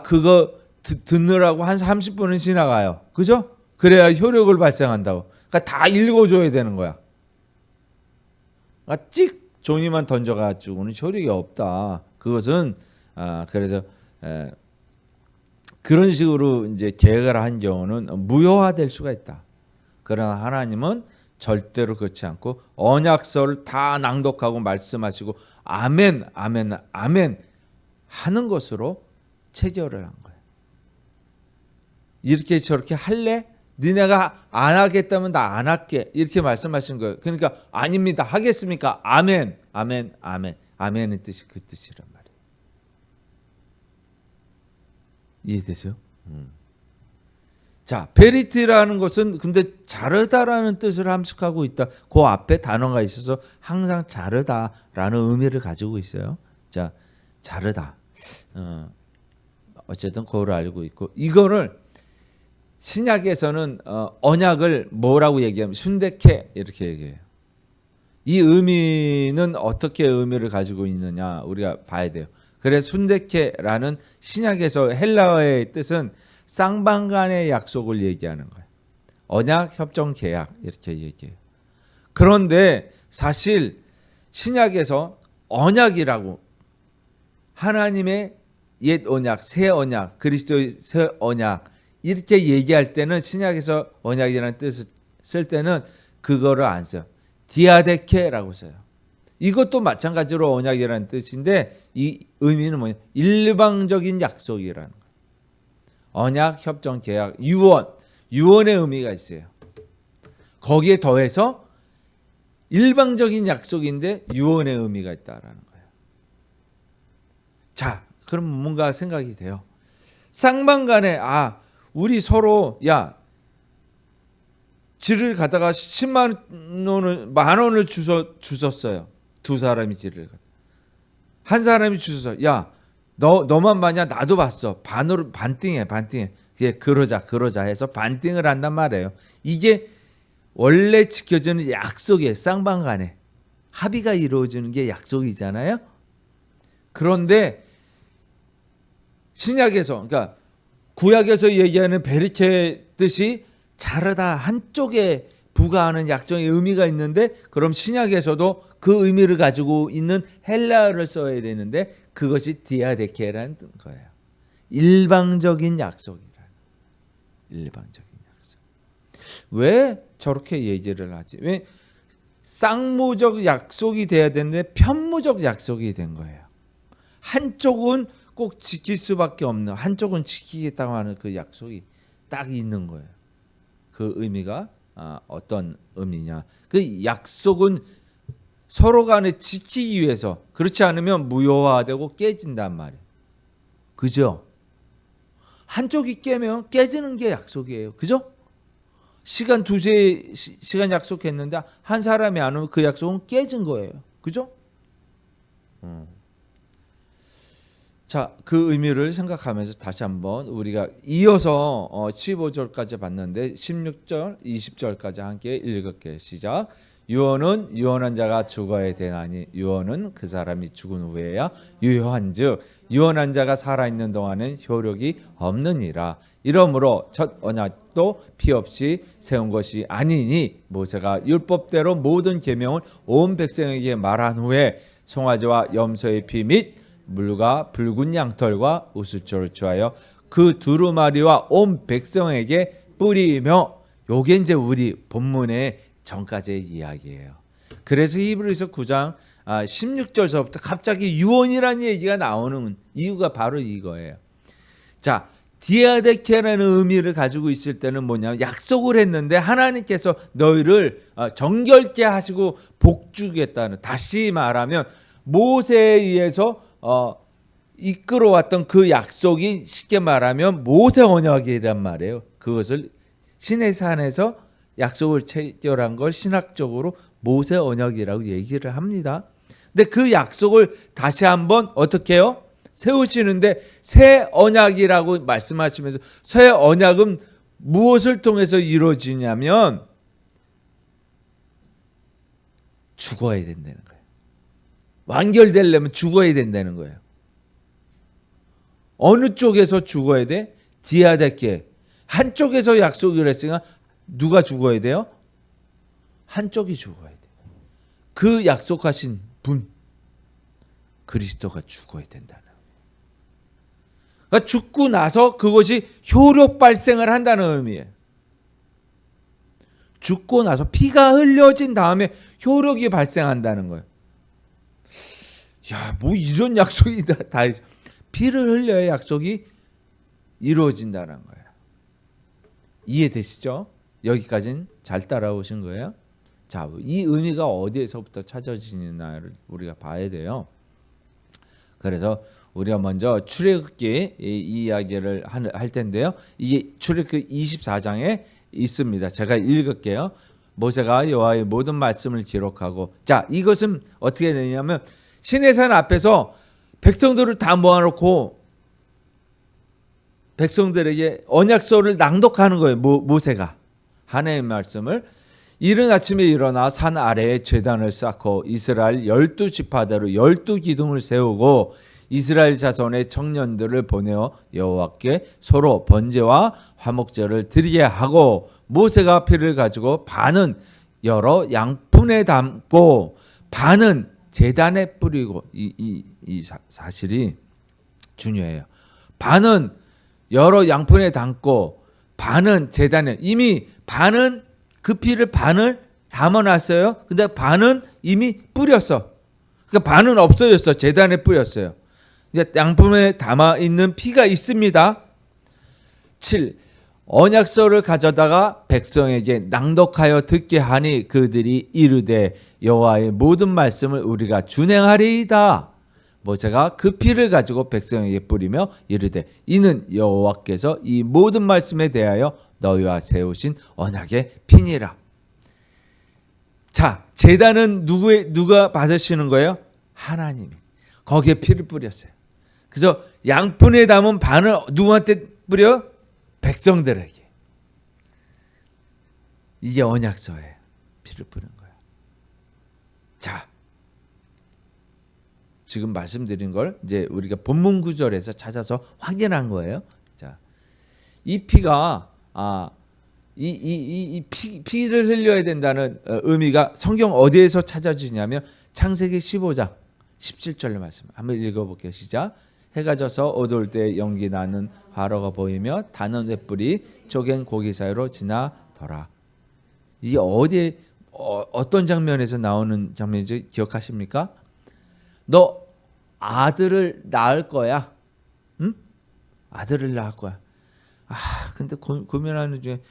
Speaker 3: 그거 듣느라고 한 30분은 지나가요. 그죠? 그래야 효력을 발생한다고. 그러니까 다 읽어줘야 되는 거야. 찍 종이만 던져가지고는 효력이 없다. 그것은 그래서 그런 식으로 이제 계획을 한 경우는 무효화될 수가 있다. 그러나 하나님은 절대로 그렇지 않고 언약서를 다 낭독하고 말씀하시고 아멘, 아멘, 아멘 하는 것으로 체결을 한 거예요. 이렇게 저렇게 할래? 니네가 안 하겠다면 나 안 할게. 이렇게 말씀하신 거예요. 그러니까 아닙니다. 하겠습니까? 아멘, 아멘, 아멘. 아멘의 뜻이 그 뜻이란 말이에요. 이해되세요? 자, 베리티라는 것은 근데 자르다라는 뜻을 함축하고 있다. 그 앞에 단어가 있어서 항상 자르다라는 의미를 가지고 있어요. 자, 자르다. 어쨌든 그걸 알고 있고 이거를 신약에서는 언약을 뭐라고 얘기하면 순데케 이렇게 얘기해요. 이 의미는 어떻게 의미를 가지고 있느냐 우리가 봐야 돼요. 그래서 순데케라는 신약에서 헬라어의 뜻은 쌍방간의 약속을 얘기하는 거예요. 언약, 협정, 계약 이렇게 얘기해요. 그런데 사실 신약에서 언약이라고 하나님의 옛 언약, 새 언약, 그리스도의 새 언약 이렇게 얘기할 때는 신약에서 언약이라는 뜻을 쓸 때는 그거를 안 써요. 디아데케라고 써요. 이것도 마찬가지로 언약이라는 뜻인데 이 의미는 뭐냐? 일방적인 약속이라는 거예요. 언약, 협정, 계약, 유언의 의미가 있어요. 거기에 더해서 일방적인 약속인데 유언의 의미가 있다라는 거예요. 자, 그럼 뭔가 생각이 돼요. 쌍방간에 우리 서로 질을 가다가 10만 원을 주셨어요. 두 사람이 질을 가다. 한 사람이 주셔서 너만 봤냐? 나도 봤어. 반띵해. 그러자 해서 반띵을 한단 말이에요. 이게 원래 지켜지는 약속이에요. 쌍방간에 합의가 이루어지는 게 약속이잖아요. 그런데 신약에서 그러니까 구약에서 얘기하는 베리케 뜻이 자르다 한쪽에 부과하는 약정의 의미가 있는데 그럼 신약에서도 그 의미를 가지고 있는 헬라어를 써야 되는데 그것이 디아데케라는 거예요. 일방적인 약속이라는. 일방적인 약속. 왜 저렇게 얘기를 하지? 왜 쌍무적 약속이 돼야 되는데 편무적 약속이 된 거예요. 한쪽은 꼭 지킬 수밖에 없는 한쪽은 지키겠다고 하는 그 약속이 딱 있는 거예요. 그 의미가 어떤 의미냐? 그 약속은 서로 간에 지키기 위해서 그렇지 않으면 무효화되고 깨진단 말이에요. 그죠? 한쪽이 깨면 깨지는 게 약속이에요. 그죠? 시간 두세 시간 약속했는데 한 사람이 안 오면 그 약속은 깨진 거예요. 그죠? 자, 그 의미를 생각하면서 다시 한번 우리가 이어서 15절까지 봤는데 16절, 20절까지 함께 읽을게요. 시작. 유언은 유언한 자가 죽어야 되나니 유언은 그 사람이 죽은 후에야 유효한즉 유언한 자가 살아있는 동안은 효력이 없느니라. 이러므로 첫 언약도 피 없이 세운 것이 아니니 모세가 율법대로 모든 계명을 온 백성에게 말한 후에 송아지와 염소의 피 및 물과 붉은 양털과 우수초를 취하여 그 두루마리와 온 백성에게 뿌리며 요게 이제 우리 본문의 전까지의 이야기예요. 그래서 히브리서 9장 16절서부터 갑자기 유언이라는 얘기가 나오는 이유가 바로 이거예요. 자, 디아데케라는 의미를 가지고 있을 때는 뭐냐면 약속을 했는데 하나님께서 너희를 정결케 하시고 복주겠다는, 다시 말하면 모세에 의해서 이끌어왔던 그 약속이 쉽게 말하면 모세 언약이란 말이에요. 그것을 시내산에서 약속을 체결한 걸 신학적으로 모세 언약이라고 얘기를 합니다. 근데 그 약속을 다시 한번 어떻게 해요? 세우시는데 새 언약이라고 말씀하시면서 새 언약은 무엇을 통해서 이루어지냐면 죽어야 된다는 거예요. 완결되려면 죽어야 된다는 거예요. 어느 쪽에서 죽어야 돼? 디아데케. 한쪽에서 약속을 했으니까 누가 죽어야 돼요? 한쪽이 죽어야 돼. 그 약속하신 분 그리스도가 죽어야 된다는 거예요. 그러니까 죽고 나서 그것이 효력 발생을 한다는 의미예요. 죽고 나서 피가 흘려진 다음에 효력이 발생한다는 거예요. 야, 뭐 이런 약속이 다 있어. 피를 흘려야 약속이 이루어진다는 거예요. 이해되시죠? 여기까지는 잘 따라오신 거예요? 자, 이 의미가 어디에서부터 찾아지느냐를 우리가 봐야 돼요. 그래서 우리가 먼저 출애굽기 이 이야기를 할 텐데요. 이게 출애굽기 24장에 있습니다. 제가 읽을게요. 모세가 여호와의 모든 말씀을 기록하고, 자, 이것은 어떻게 되냐면 시내산 앞에서 백성들을 다 모아놓고 백성들에게 언약서를 낭독하는 거예요. 모세가 하나님의 말씀을. 이른 아침에 일어나 산 아래에 제단을 쌓고 이스라엘 12지파대로 12기둥을 세우고 이스라엘 자손의 청년들을 보내어 여호와께 서로 번제와 화목제를 드리게 하고, 모세가 피를 가지고 반은 여러 양푼에 담고 반은 제단에 뿌리고, 이 사실이 중요해요. 반은 여러 양푼에 담고 반은 제단에, 이미 반은 그 피를 반을 담아놨어요. 근데 반은 이미 뿌렸어. 그러니까 반은 없어졌어. 제단에 뿌렸어요. 이제 양푼에 담아 있는 피가 있습니다. 7. 언약서를 가져다가 백성에게 낭독하여 듣게 하니 그들이 이르되 여호와의 모든 말씀을 우리가 준행하리이다. 모세가 그 피를 가지고 백성에게 뿌리며 이르되 이는 여호와께서 이 모든 말씀에 대하여 너희와 세우신 언약의 피니라. 자, 제단은 누가 받으시는 거예요? 하나님이. 거기에 피를 뿌렸어요. 그래서 양푼에 담은 반을 누구한테 뿌려? 백성들에게. 이게 언약서에 피를 뿌린 거예요. 자, 지금 말씀드린 걸 이제 우리가 본문 구절에서 찾아서 확인한 거예요. 자, 이 피가 피를 흘려야 된다는 의미가 성경 어디에서 찾아지냐면 창세기 15장 17절의 말씀. 한번 읽어볼게요. 시작. 해가 져서 어두울 때 연기 나는 화로가 보이며 타는 횃불이 쪼갠 고기 사이로 지나더라. 이게 어디에 어떤 장면에서 나오는 장면인지 기억하십니까? 너 아들을 낳을 거야. 응? 아들을 낳을 거야. 근데 고민하는 중에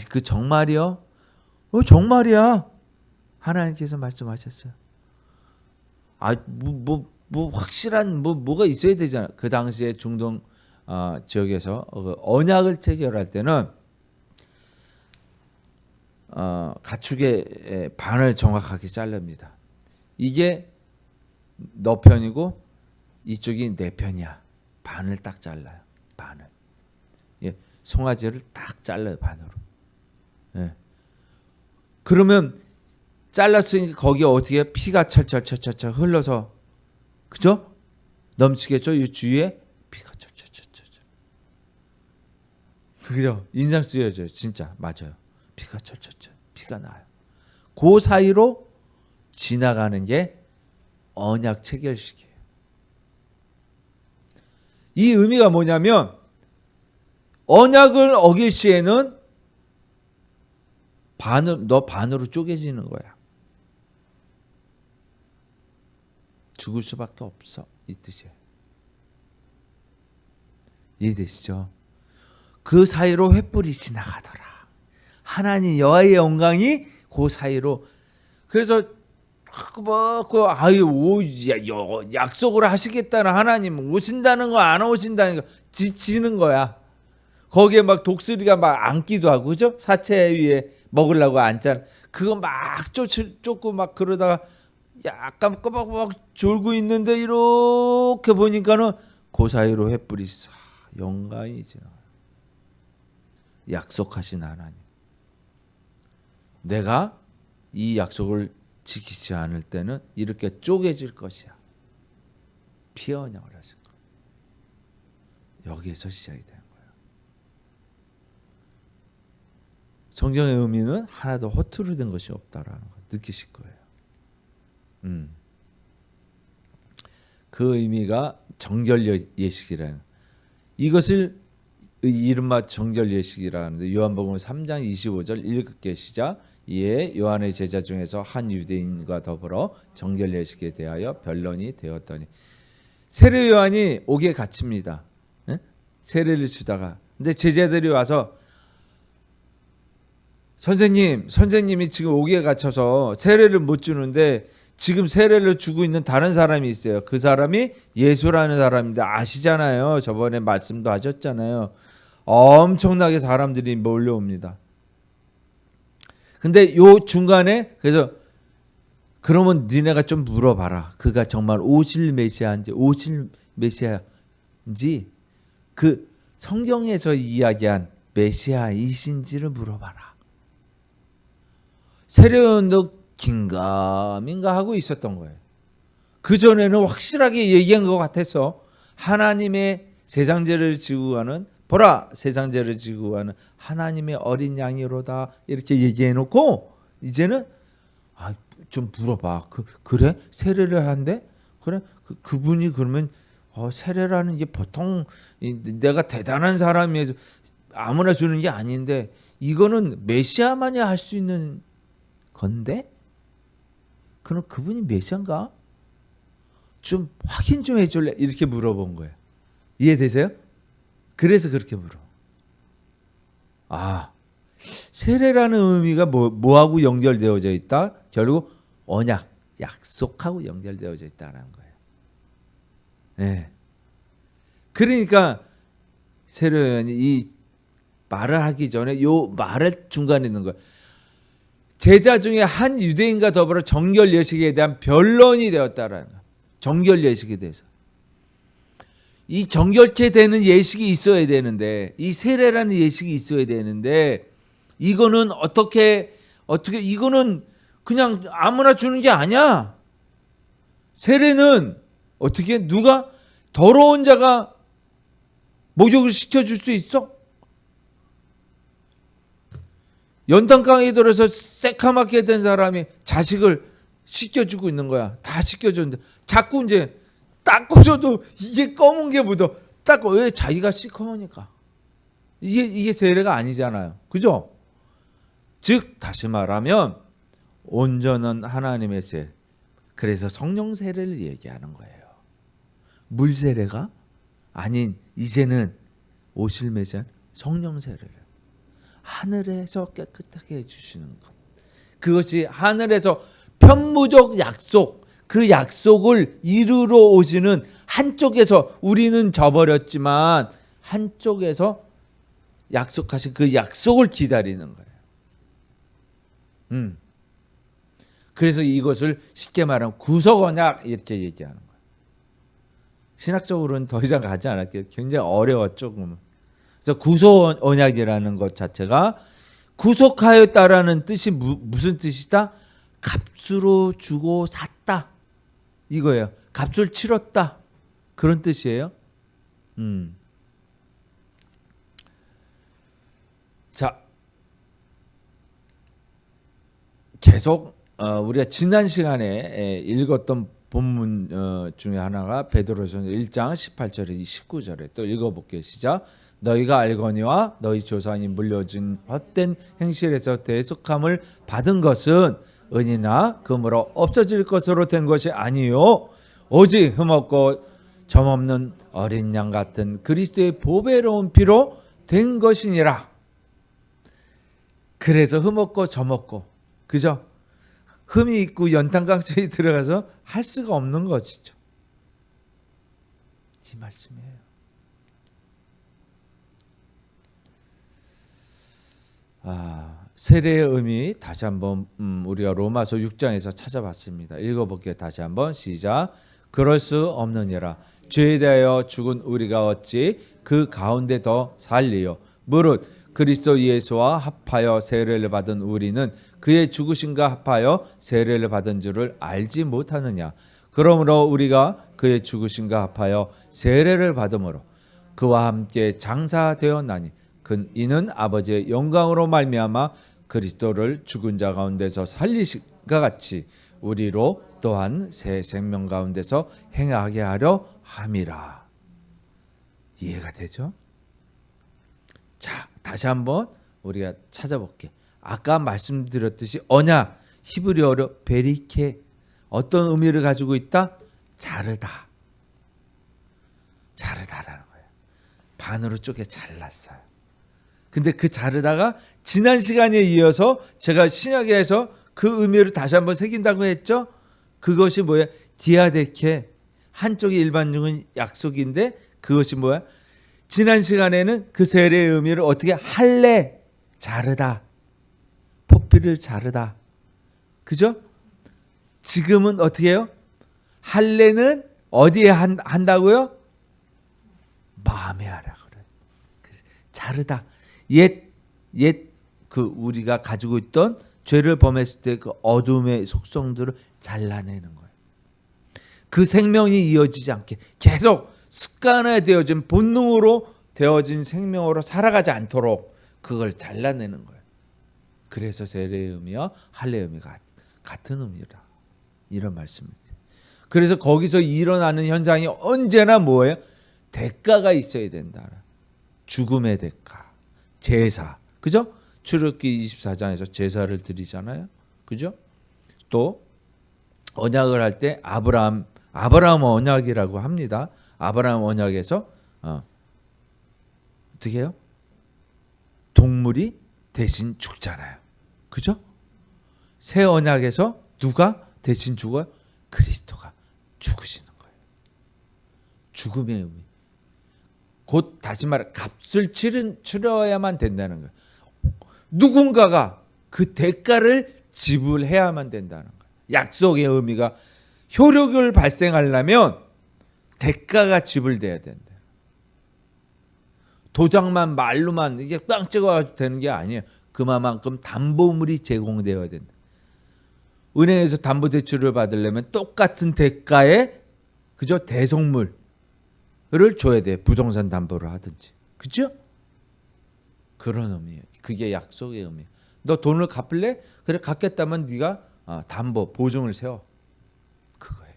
Speaker 3: 그 정말이요? 정말이야. 하나님께서 말씀하셨어요. 뭐 확실한 뭐가 있어야 되잖아. 그 당시에 중동 지역에서 언약을 체결할 때는 가축의 반을 정확하게 자릅니다. 이게 너 편이고 이쪽이 내 편이야. 반을 딱 잘라요. 반을. 예, 송아지를 딱 잘라요. 반으로. 예. 그러면 잘랐으니까 거기에 어떻게 피가 철철철철 흘러서, 그죠? 넘치겠죠? 이 주위에 피가 철철철철. 그죠? 인상 쓰여져요. 진짜 맞아요. 피가 철철철. 피가 나요. 그 사이로 지나가는 게 언약 체결식이에요. 이 의미가 뭐냐면 언약을 어길 시에는 너 반으로 쪼개지는 거야. 죽을 수밖에 없어. 이 뜻이에요. 이해되시죠? 그 사이로 횃불이 지나가더라. 하나님 여호와의 영광이 그 사이로. 그래서 약속을 하시겠다는 하나님 오신다는 거 안 오신다는 거 지치는 거야. 거기에 막 독수리가 막 앉기도 하고, 그죠? 사체 위에 먹으려고 앉잖아. 그거 막 쫓고 막 그러다가 약간 꼬박꼬박 졸고 있는데 이렇게 보니까는 그 사이로 횃불이 싹 영광이 지나. 약속하신 하나님. 내가 이 약속을 지키지 않을 때는 이렇게 쪼개질 것이야. 피 언약을 하신 거예요. 여기에서 시작이 되는 거예요. 성경의 의미는 하나도 허투루 된 것이 없다라는 걸 느끼실 거예요. 그 의미가 정결 예식이라는, 이것을 이른바 정결 예식이라는데, 요한복음 3장 25절 읽을게. 시작. 이에 요한의 제자 중에서 한 유대인과 더불어 정결 예식에 대하여 변론이 되었더니, 세례 요한이 옥에 갇힙니다. 세례를 주다가, 근데 제자들이 와서 선생님이 지금 옥에 갇혀서 세례를 못 주는데 지금 세례를 주고 있는 다른 사람이 있어요. 그 사람이 예수라는 사람인데, 아시잖아요. 저번에 말씀도 하셨잖아요. 엄청나게 사람들이 몰려옵니다. 근데 요 중간에, 그래서 그러면 니네가 좀 물어봐라. 그가 정말 오실 메시아인지 그 성경에서 이야기한 메시아이신지를 물어봐라. 세례요한도 긴가민가 하고 있었던 거예요. 그전에는 확실하게 얘기한 것 같아서, 하나님의 세상 죄를 지고 가는, 보라 세상 죄를 지고 가는 하나님의 어린 양이로다, 이렇게 얘기해 놓고, 이제는 좀 물어봐. 그래? 세례를 한대? 그래? 그분이 그러면 세례라는 게 보통 내가 대단한 사람이 아무나 주는 게 아닌데, 이거는 메시아만이 할 수 있는 건데? 그럼 그분이 메시아인가? 좀 확인 좀 해줄래? 이렇게 물어본 거예요. 이해되세요? 그래서 그렇게 물어. 세례라는 의미가 뭐하고 연결되어져 있다? 결국 언약, 약속하고 연결되어져 있다는 거예요. 네. 그러니까 세례요한이 이 말을 하기 전에 요 말을 중간에 있는 거예요. 제자 중에 한 유대인과 더불어 정결 예식에 대한 변론이 되었다라는 거예요. 정결 예식에 대해서. 이 정결케 되는 예식이 있어야 되는데, 이 세례라는 예식이 있어야 되는데, 이거는 어떻게 이거는 그냥 아무나 주는 게 아니야. 세례는 어떻게, 누가 더러운 자가 목욕을 시켜줄 수 있어? 연탄강에 들어서 새카맣게 된 사람이 자식을 씻겨주고 있는 거야. 다 씻겨줬는데 자꾸 이제 닦고서도 이게 검은 게 묻어. 닦고, 왜? 자기가 시커머니까. 이게 세례가 아니잖아요. 그죠? 즉 다시 말하면 온전한 하나님의 세례. 그래서 성령 세례를 얘기하는 거예요. 물 세례가 아닌, 이제는 오실 메시아 성령 세례를 하늘에서 깨끗하게 해주시는 것. 그것이 하늘에서 편무적 약속, 그 약속을 이루러 오시는, 한쪽에서 우리는 져버렸지만 한쪽에서 약속하신 그 약속을 기다리는 거예요. 그래서 이것을 쉽게 말하면 구속 언약, 이렇게 얘기하는 거예요. 신학적으로는 더 이상 가지 않을게요. 굉장히 어려웠죠. 그래서 구속 언약이라는 것 자체가, 구속하였다라는 뜻이 무슨 뜻이다? 값으로 주고 샀다, 이거예요. 값을 치렀다, 그런 뜻이에요. 자, 계속 우리가 지난 시간에 읽었던 본문 중에 하나가 베드로전서 1장 18절에 19절에 또 읽어볼게요. 시작. 너희가 알거니와 너희 조상이 물려준 헛된 행실에서 대속함을 받은 것은 은이나 금으로 없어질 것으로 된 것이 아니요 오직 흠없고 점없는 어린 양 같은 그리스도의 보배로운 피로 된 것이니라. 그래서 흠없고 점없고, 그죠? 흠이 있고 연탄강처에 들어가서 할 수가 없는 것이죠. 이 말씀이에요. 세례의 의미 다시 한번 우리가 로마서 6장에서 찾아봤습니다. 읽어볼게요. 다시 한번 시작. 그럴 수 없느니라. 죄에 대하여 죽은 우리가 어찌 그 가운데 더 살리요. 무릇 그리스도 예수와 합하여 세례를 받은 우리는 그의 죽으심과 합하여 세례를 받은 줄을 알지 못하느냐. 그러므로 우리가 그의 죽으심과 합하여 세례를 받음으로 그와 함께 장사되었나니 이는 아버지의 영광으로 말미암아 그리스도를 죽은 자 가운데서 살리신과 같이 우리로 또한 새 생명 가운데서 행하게 하려 함이라. 이해가 되죠? 자, 다시 한번 우리가 찾아볼게. 아까 말씀드렸듯이 언약, 히브리어로 베리케, 어떤 의미를 가지고 있다? 자르다. 자르다라는 거예요. 반으로 쪼개 잘랐어요. 근데 그 자르다가 지난 시간에 이어서 제가 신약에서 그 의미를 다시 한번 새긴다고 했죠. 그것이 뭐야? 디아데케. 한쪽이 일반적인 약속인데 그것이 뭐야? 지난 시간에는 그 세례의 의미를 어떻게 할래? 자르다. 포피를 자르다. 그죠? 지금은 어떻게 해요? 할례는 어디에 한다고요? 마음에 하라 그래요. 자르다. 옛 그 우리가 가지고 있던 죄를 범했을 때 그 어둠의 속성들을 잘라내는 거예요. 그 생명이 이어지지 않게 계속 습관화되어진 본능으로 되어진 생명으로 살아가지 않도록 그걸 잘라내는 거예요. 그래서 세례의 의미와 할례의 의미가 같은 의미라. 이런 말씀이죠. 그래서 거기서 일어나는 현상이 언제나 뭐예요? 대가가 있어야 된다. 죽음의 대가, 제사. 그죠? 출애굽기 24장에서 제사를 드리잖아요. 그죠? 또 언약을 할 때 아브라함 언약이라고 합니다. 아브라함 언약에서 어떻게 해요? 동물이 대신 죽잖아요. 그죠? 새 언약에서 누가 대신 죽어요? 그리스도가 죽으시는 거예요. 죽음의 의미. 곧 다시 말해 값을 치러야만 된다는 거예요. 누군가가 그 대가를 지불해야만 된다는 거예요. 약속의 의미가 효력을 발생하려면 대가가 지불돼야 된다. 도장만 말로만 이게 꽝 찍어가지고 되는 게 아니에요. 그만큼 담보물이 제공되어야 된다. 은행에서 담보대출을 받으려면 똑같은 대가의 그죠? 대속물을 줘야 돼. 부동산 담보를 하든지. 그죠? 그런 의미예요. 그게 약속의 의미예요. 너 돈을 갚을래? 그래 갚겠다면 네가 담보, 보증을 세워. 그거예요.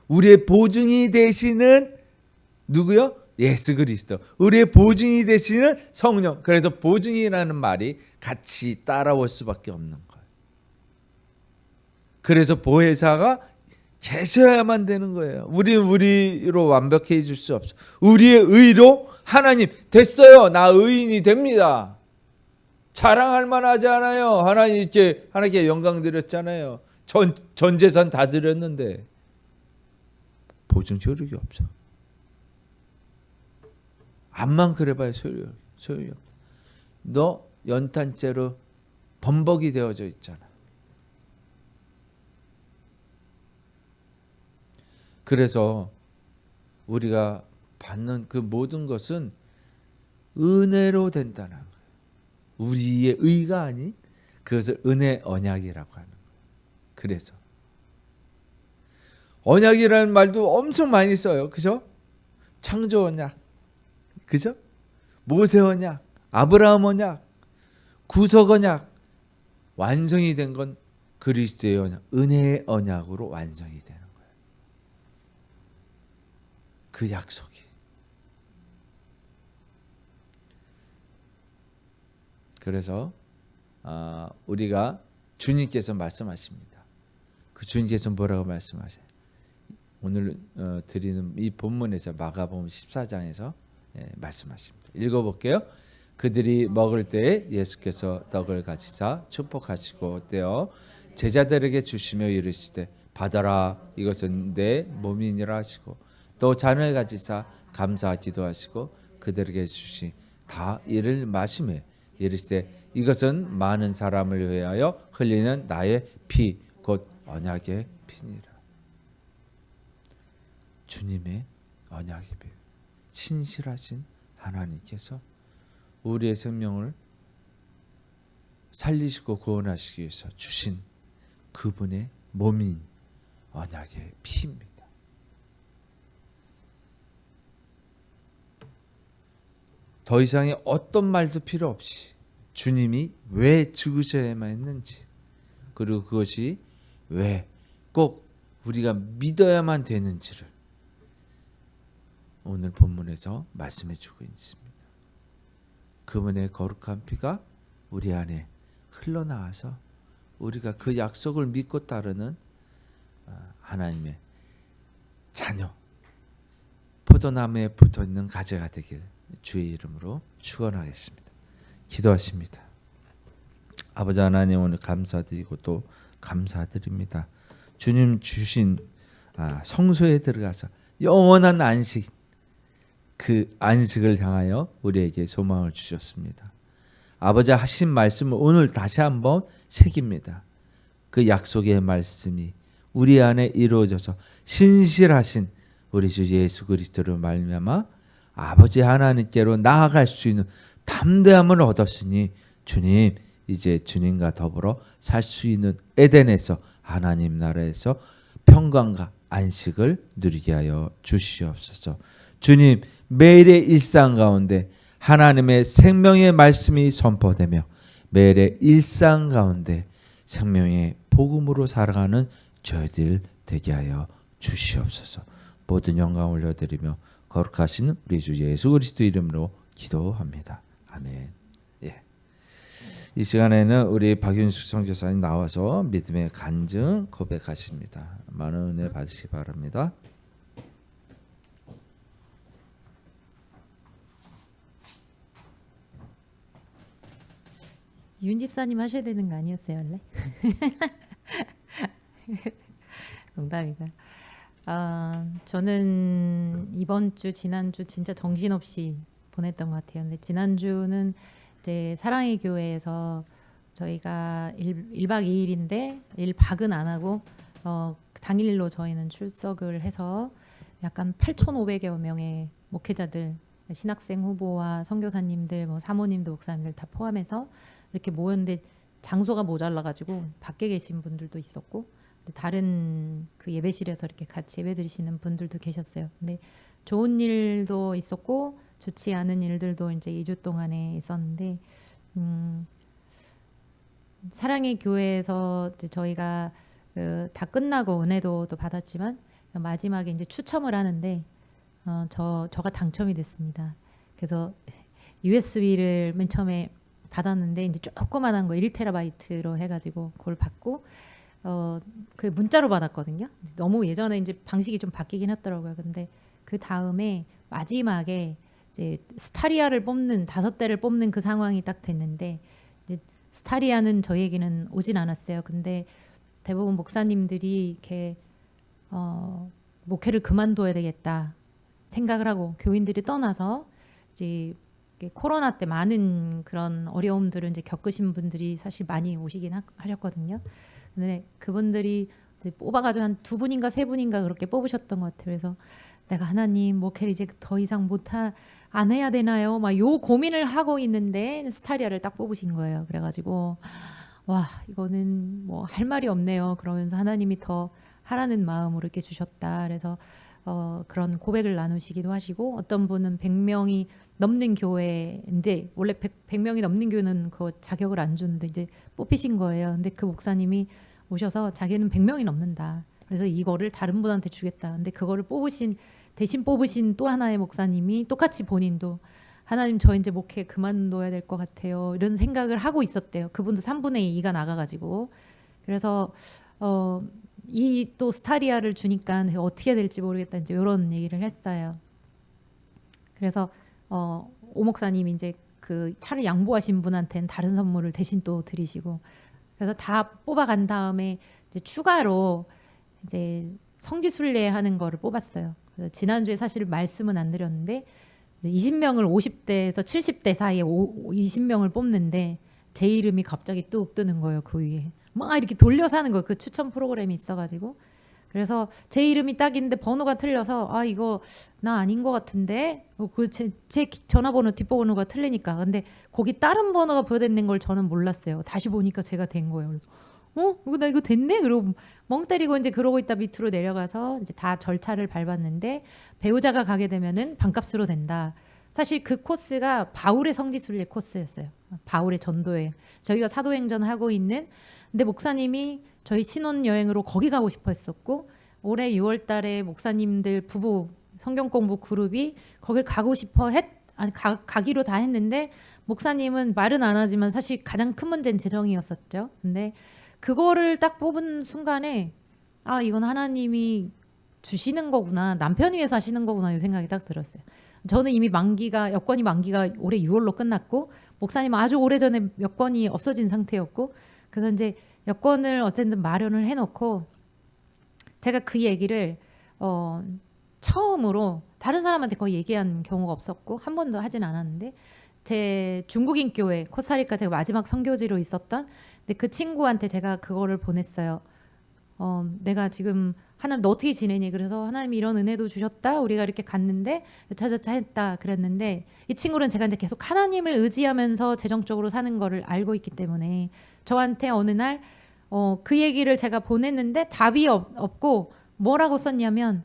Speaker 3: 우리의 보증이 되시는 누구요? 예수 그리스도. 우리의 보증이 되시는 성령. 그래서 보증이라는 말이 같이 따라올 수밖에 없는 거예요. 그래서 보혜사가 계셔야만 되는 거예요. 우리는 우리로 완벽해질 수 없어. 우리의 의로 하나님 됐어요. 나 의인이 됩니다. 자랑할 만하지 않아요. 하나님께 영광 드렸잖아요. 전 재산 다 드렸는데 보증 효력이 없어. 암만 그래봐야 소용이 없다. 너 연탄재로 범벅이 되어져 있잖아. 그래서 우리가 받는 그 모든 것은 은혜로 된다는 거예요. 우리의 의가 아닌 그것을 은혜 언약이라고 하는 거예요. 그래서 언약이라는 말도 엄청 많이 써요. 그죠? 창조 언약. 그죠? 모세 언약, 아브라함 언약, 구속 언약. 완성이 된 건 그리스도의 언약, 은혜의 언약으로 완성이 되는 거예요. 그 약속이. 그래서 우리가 주님께서 말씀하십니다. 그 주님께서 뭐라고 말씀하세요? 오늘 드리는 이 본문에서 마가복음 14장에서 말씀하십니다. 읽어볼게요. 그들이 먹을 때에 예수께서 떡을 가지사 축복하시고 떼어 제자들에게 주시며 이르시되 받아라 이것은 내 몸이니라 하시고 또 잔을 가지사 감사 기도하시고 그들에게 주시 다 이를 마시매 이르시되 이것은 많은 사람을 위하여 흘리는 나의 피 곧 언약의 피니라. 주님의 언약의 피. 신실하신 하나님께서 우리의 생명을 살리시고 구원하시기 위해서 주신 그분의 몸인 언약의 피입니다. 더 이상의 어떤 말도 필요 없이 주님이 왜 죽으셔야만 했는지, 그리고 그것이 왜 꼭 우리가 믿어야만 되는지를 오늘 본문에서 말씀해 주고 있습니다. 그분의 거룩한 피가 우리 안에 흘러나와서 우리가 그 약속을 믿고 따르는 하나님의 자녀, 포도나무에 붙어있는 가지가 되길 주의 이름으로 축원하겠습니다. 기도하십니다. 아버지 하나님, 오늘 감사드리고 또 감사드립니다. 주님 주신 성소에 들어가서 영원한 안식, 그 안식을 향하여 우리에게 소망을 주셨습니다. 아버지 하신 말씀을 오늘 다시 한번 새깁니다. 그 약속의 말씀이 우리 안에 이루어져서 신실하신 우리 주 예수 그리스도로 말미암아 아버지 하나님께로 나아갈 수 있는 담대함을 얻었으니 주님, 이제 주님과 더불어 살 수 있는 에덴에서, 하나님 나라에서 평강과 안식을 누리게 하여 주시옵소서. 주님, 매일의 일상 가운데 하나님의 생명의 말씀이 선포되며 매일의 일상 가운데 생명의 복음으로 살아가는 저희들 되게 하여 주시옵소서. 모든 영광 올려드리며 거룩하신 우리 주 예수 그리스도 이름으로 기도합니다. 아멘. 예. 이 시간에는 우리 박윤숙 선교사님 나와서 믿음의 간증 고백하십니다. 많은 은혜 받으시기 바랍니다.
Speaker 2: 윤 집사님 하셔야 되는 거 아니었어요, 원래? 농담이고요. 저는 이번 주, 지난주 진짜 정신없이 보냈던 것 같아요. 근데 지난주는 이제 사랑의 교회에서 저희가 1박 2일인데 1박은 안 하고 당일로 저희는 출석을 해서 약간 8,500여 명의 목회자들, 신학생 후보와 선교사님들, 뭐 사모님들, 목사님들 다 포함해서 이렇게 모였는데 장소가 모자라가지고 밖에 계신 분들도 있었고 다른 그 예배실에서 이렇게 같이 예배 드리시는 분들도 계셨어요. 근데 좋은 일도 있었고 좋지 않은 일들도 이제 2주 동안에 있었는데 사랑의 교회에서 이제 저희가 다 끝나고 은혜도 또 받았지만 마지막에 이제 추첨을 하는데 저가 당첨이 됐습니다. 그래서 USB를 맨 처음에 받았는데 이제 조그만한 거 1TB로 해가지고 그걸 받고 그 문자로 받았거든요. 너무 예전에 이제 방식이 좀 바뀌긴 했더라고요. 근데 그 다음에 마지막에 이제 스타리아를 뽑는 5대를 뽑는 그 상황이 딱 됐는데 이제 스타리아는 저희에게는 오진 않았어요. 근데 대부분 목사님들이 이렇게 목회를 그만둬야 되겠다 생각을 하고 교인들이 떠나서 이제 코로나 때 많은 그런 어려움들을 이제 겪으신 분들이 사실 많이 오시긴 하셨거든요. 근데 그분들이 이제 뽑아가지고 한 2분인가 3분인가 그렇게 뽑으셨던 것 같아요. 그래서 내가 하나님 목회를 이제 더 이상 안 해야 되나요? 막 요 고민을 하고 있는데 스타리아를 딱 뽑으신 거예요. 그래가지고 와 이거는 뭐 할 말이 없네요. 그러면서 하나님이 더 하라는 마음으로 이렇게 주셨다. 그래서 그런 고백을 나누시기도 하시고 어떤 분은 100명이 넘는 교회인데 원래 100명이 넘는 교회는 그 자격을 안 주는데 이제 뽑히신 거예요. 근데 그 목사님이 오셔서 자기는 100명이 넘는다. 그래서 이거를 다른 분한테 주겠다. 근데 그거를 대신 뽑으신 또 하나의 목사님이 똑같이 본인도 하나님 저 이제 목회 그만둬야 될 것 같아요. 이런 생각을 하고 있었대요. 그분도 3분의 2가 나가가지고. 그래서 이 또 스타리아를 주니까 어떻게 해야 될지 모르겠다 이제 이런 얘기를 했어요. 그래서 오 목사님이 이제 그 차를 양보하신 분한테는 다른 선물을 대신 또 드리시고 그래서 다 뽑아간 다음에 이제 추가로 이제 성지순례 하는 거를 뽑았어요. 그래서 지난주에 사실 말씀은 안 드렸는데 20명을 50대에서 70대 사이에 20명을 뽑는데 제 이름이 갑자기 뚝 뜨는 거예요. 그 위에 막 이렇게 돌려서 하는 거예요. 그 추천 프로그램이 있어가지고 그래서 제 이름이 딱 있는데 번호가 틀려서 아 이거 나 아닌 것 같은데 제 전화번호 뒷번호가 틀리니까 근데 거기 다른 번호가 부여되는 걸 저는 몰랐어요. 다시 보니까 제가 된 거예요. 그래서 이거 나 이거 됐네? 그러고 멍 때리고 이제 그러고 있다 밑으로 내려가서 이제 다 절차를 밟았는데 배우자가 가게 되면은 반값으로 된다. 사실 그 코스가 바울의 성지순례 코스였어요. 바울의 전도여행. 저희가 사도행전 하고 있는 근데 목사님이 저희 신혼여행으로 거기 가고 싶어 했었고 올해 6월 달에 목사님들 부부 성경 공부 그룹이 거길 가고 싶어 가기로 다 했는데 목사님은 말은 안 하지만 사실 가장 큰 문제는 재정이었었죠. 근데 그거를 딱 뽑은 순간에 아 이건 하나님이 주시는 거구나. 남편 위해서 하시는 거구나 이 생각이 딱 들었어요. 저는 이미 여권이 만기가 올해 6월로 끝났고 목사님은 아주 오래전에 여권이 없어진 상태였고 그래서 이제 여권을 어쨌든 마련을 해놓고 제가 그 얘기를 처음으로 다른 사람한테 거의 얘기한 경우가 없었고 한 번도 하진 않았는데 제 중국인 교회 코스타리카 제가 마지막 선교지로 있었던 근데 그 친구한테 제가 그거를 보냈어요. 내가 지금 하나님 너 어떻게 지내니? 그래서 하나님이 이런 은혜도 주셨다. 우리가 이렇게 갔는데 여차저차 했다. 그랬는데 이 친구는 제가 이제 계속 하나님을 의지하면서 재정적으로 사는 거를 알고 있기 때문에 저한테 어느 날 그 얘기를 제가 보냈는데 답이 없고 뭐라고 썼냐면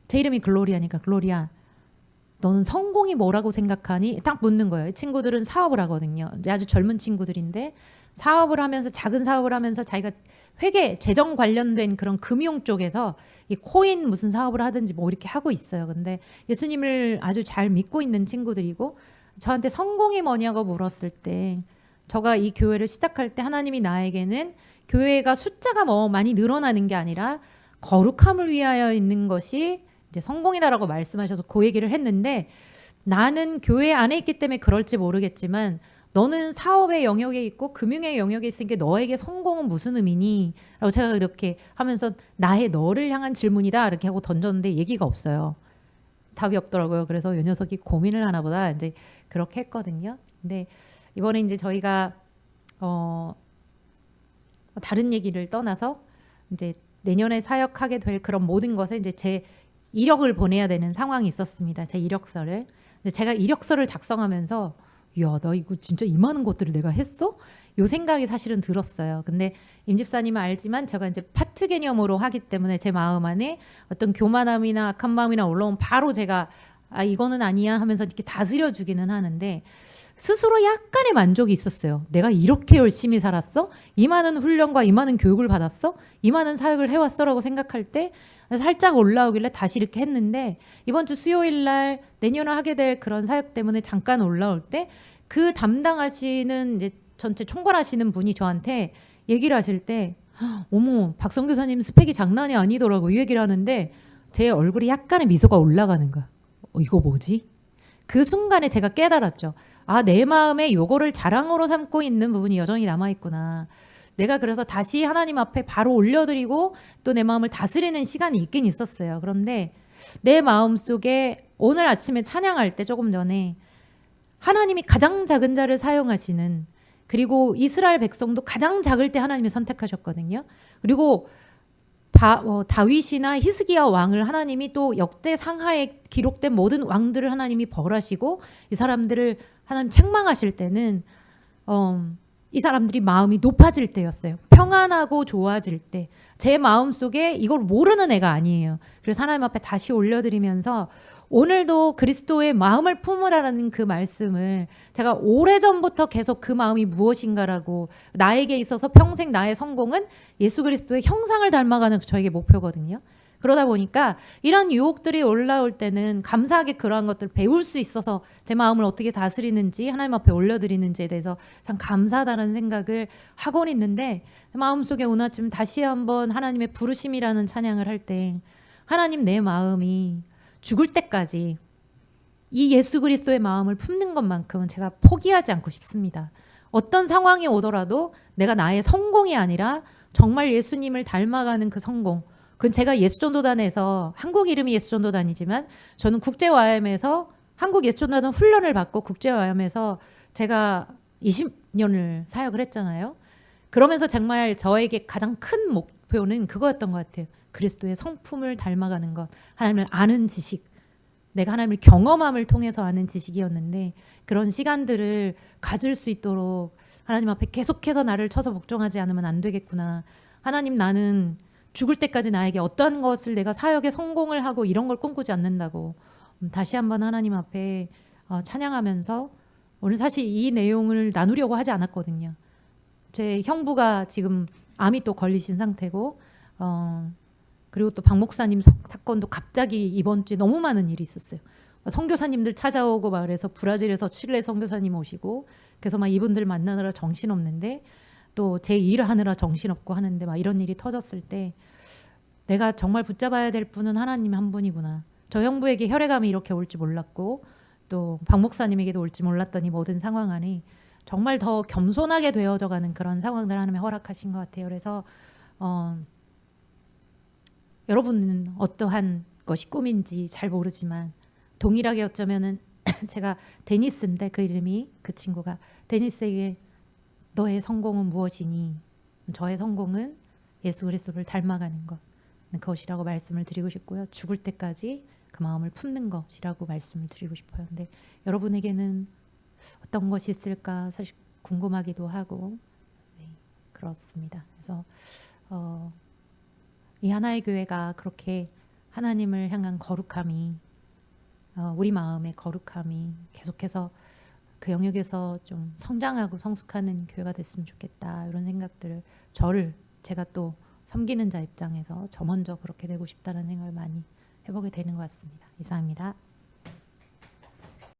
Speaker 2: 제 이름이 글로리아니까 글로리아 너는 성공이 뭐라고 생각하니? 딱 묻는 거예요. 이 친구들은 사업을 하거든요. 아주 젊은 친구들인데 사업을 하면서 작은 사업을 하면서 자기가 회계, 재정 관련된 그런 금융 쪽에서 이 코인 무슨 사업을 하든지 뭐 이렇게 하고 있어요. 근데 예수님을 아주 잘 믿고 있는 친구들이고 저한테 성공이 뭐냐고 물었을 때 저가 이 교회를 시작할 때 하나님이 나에게는 교회가 숫자가 뭐 많이 늘어나는 게 아니라 거룩함을 위하여 있는 것이 이제 성공이다라고 말씀하셔서 그 얘기를 했는데 나는 교회 안에 있기 때문에 그럴지 모르겠지만 너는 사업의 영역에 있고 금융의 영역에 있으니까 너에게 성공은 무슨 의미니? 라고 제가 이렇게 하면서 나의 너를 향한 질문이다 이렇게 하고 던졌는데 얘기가 없어요. 답이 없더라고요. 그래서 이 녀석이 고민을 하나 보다 이제 그렇게 했거든요. 근데 이번에 이제 저희가 다른 얘기를 떠나서 이제 내년에 사역하게 될 그런 모든 것에 이제 제 이력을 보내야 되는 상황이 있었습니다. 제 이력서를. 근데 제가 이력서를 작성하면서 야, 나 이거 진짜 이 많은 것들을 내가 했어? 요 생각이 사실은 들었어요. 근데 임 집사님은 알지만 제가 이제 파트 개념으로 하기 때문에 제 마음 안에 어떤 교만함이나 악한 마음이나 올라오면 바로 제가 아 이거는 아니야 하면서 이렇게 다스려 주기는 하는데 스스로 약간의 만족이 있었어요. 내가 이렇게 열심히 살았어? 이 많은 훈련과 이 많은 교육을 받았어? 이 많은 사역을 해왔어라고 생각할 때 살짝 올라오길래 다시 이렇게 했는데 이번 주 수요일 날 내년에 하게 될 그런 사역 때문에 잠깐 올라올 때 그 담당하시는 이제 전체 총괄하시는 분이 저한테 얘기를 하실 때 어머 박성 교사님 스펙이 장난이 아니더라고 이 얘기를 하는데 제 얼굴에 약간의 미소가 올라가는 거야. 이거 뭐지? 그 순간에 제가 깨달았죠. 아, 내 마음에 요거를 자랑으로 삼고 있는 부분이 여전히 남아있구나. 내가 그래서 다시 하나님 앞에 바로 올려드리고 또 내 마음을 다스리는 시간이 있긴 있었어요. 그런데 내 마음속에 오늘 아침에 찬양할 때 조금 전에 하나님이 가장 작은 자를 사용하시는 그리고 이스라엘 백성도 가장 작을 때 하나님이 선택하셨거든요. 그리고 다윗이나 히스기야 왕을 하나님이 또 역대 상하에 기록된 모든 왕들을 하나님이 벌하시고 이 사람들을 하나님 책망하실 때는 이 사람들이 마음이 높아질 때였어요. 평안하고 좋아질 때. 제 마음속에 이걸 모르는 애가 아니에요. 그래서 하나님 앞에 다시 올려드리면서 오늘도 그리스도의 마음을 품으라는 그 말씀을 제가 오래전부터 계속 그 마음이 무엇인가라고 나에게 있어서 평생 나의 성공은 예수 그리스도의 형상을 닮아가는 저에게 목표거든요. 그러다 보니까 이런 유혹들이 올라올 때는 감사하게 그러한 것들을 배울 수 있어서 제 마음을 어떻게 다스리는지 하나님 앞에 올려드리는지에 대해서 참 감사하다는 생각을 하곤 있는데 마음속에 오늘 아침 다시 한번 하나님의 부르심이라는 찬양을 할 때 하나님 내 마음이 죽을 때까지 이 예수 그리스도의 마음을 품는 것만큼은 제가 포기하지 않고 싶습니다. 어떤 상황이 오더라도 내가 나의 성공이 아니라 정말 예수님을 닮아가는 그 성공. 그건 제가 예수전도단에서 한국 이름이 예수전도단이지만 저는 국제와염에서 한국 예수전도단 훈련을 받고 국제와염에서 제가 20년을 사역을 했잖아요. 그러면서 정말 저에게 가장 큰 목표는 그거였던 것 같아요. 그리스도의 성품을 닮아가는 것, 하나님을 아는 지식. 내가 하나님을 경험함을 통해서 아는 지식이었는데 그런 시간들을 가질 수 있도록 하나님 앞에 계속해서 나를 쳐서 복종하지 않으면 안 되겠구나. 하나님, 나는 죽을 때까지 나에게 어떠한 것을 내가 사역에 성공을 하고 이런 걸 꿈꾸지 않는다고 다시 한번 하나님 앞에 찬양하면서, 오늘 사실 이 내용을 나누려고 하지 않았거든요. 제 형부가 지금 암이 또 걸리신 상태고 그리고 또 박 목사님 사건도 갑자기 이번 주에 너무 많은 일이 있었어요. 선교사님들 찾아오고 막 그래서 브라질에서 칠레 선교사님 오시고 그래서 막 이분들 만나느라 정신없는데 또 제 일을 하느라 정신없고 하는데 막 이런 일이 터졌을 때 내가 정말 붙잡아야 될 분은 하나님 한 분이구나. 저 형부에게 혈액암이 이렇게 올 줄 몰랐고 또 박 목사님에게도 올지 몰랐던 이 모든 상황 안에 정말 더 겸손하게 되어져가는 그런 상황들 하나님이 허락하신 것 같아요. 그래서 여러분은 어떠한 것이 꿈인지 잘 모르지만 동일하게 어쩌면은 제가 데니스인데 그 이름이, 그 친구가 데니스에게 너의 성공은 무엇이니? 저의 성공은 예수 그리스도를 닮아가는 것, 그것이라고 말씀을 드리고 싶고요. 죽을 때까지 그 마음을 품는 것이라고 말씀을 드리고 싶어요. 근데 여러분에게는 어떤 것이 있을까 사실 궁금하기도 하고, 네, 그렇습니다. 그래서 이 하나의 교회가 그렇게 하나님을 향한 거룩함이, 우리 마음의 거룩함이 계속해서 그 영역에서 좀 성장하고 성숙하는 교회가 됐으면 좋겠다, 이런 생각들을, 제가 또 섬기는 자 입장에서 저 먼저 그렇게 되고 싶다는 생각을 많이 해보게 되는 것 같습니다. 이상입니다.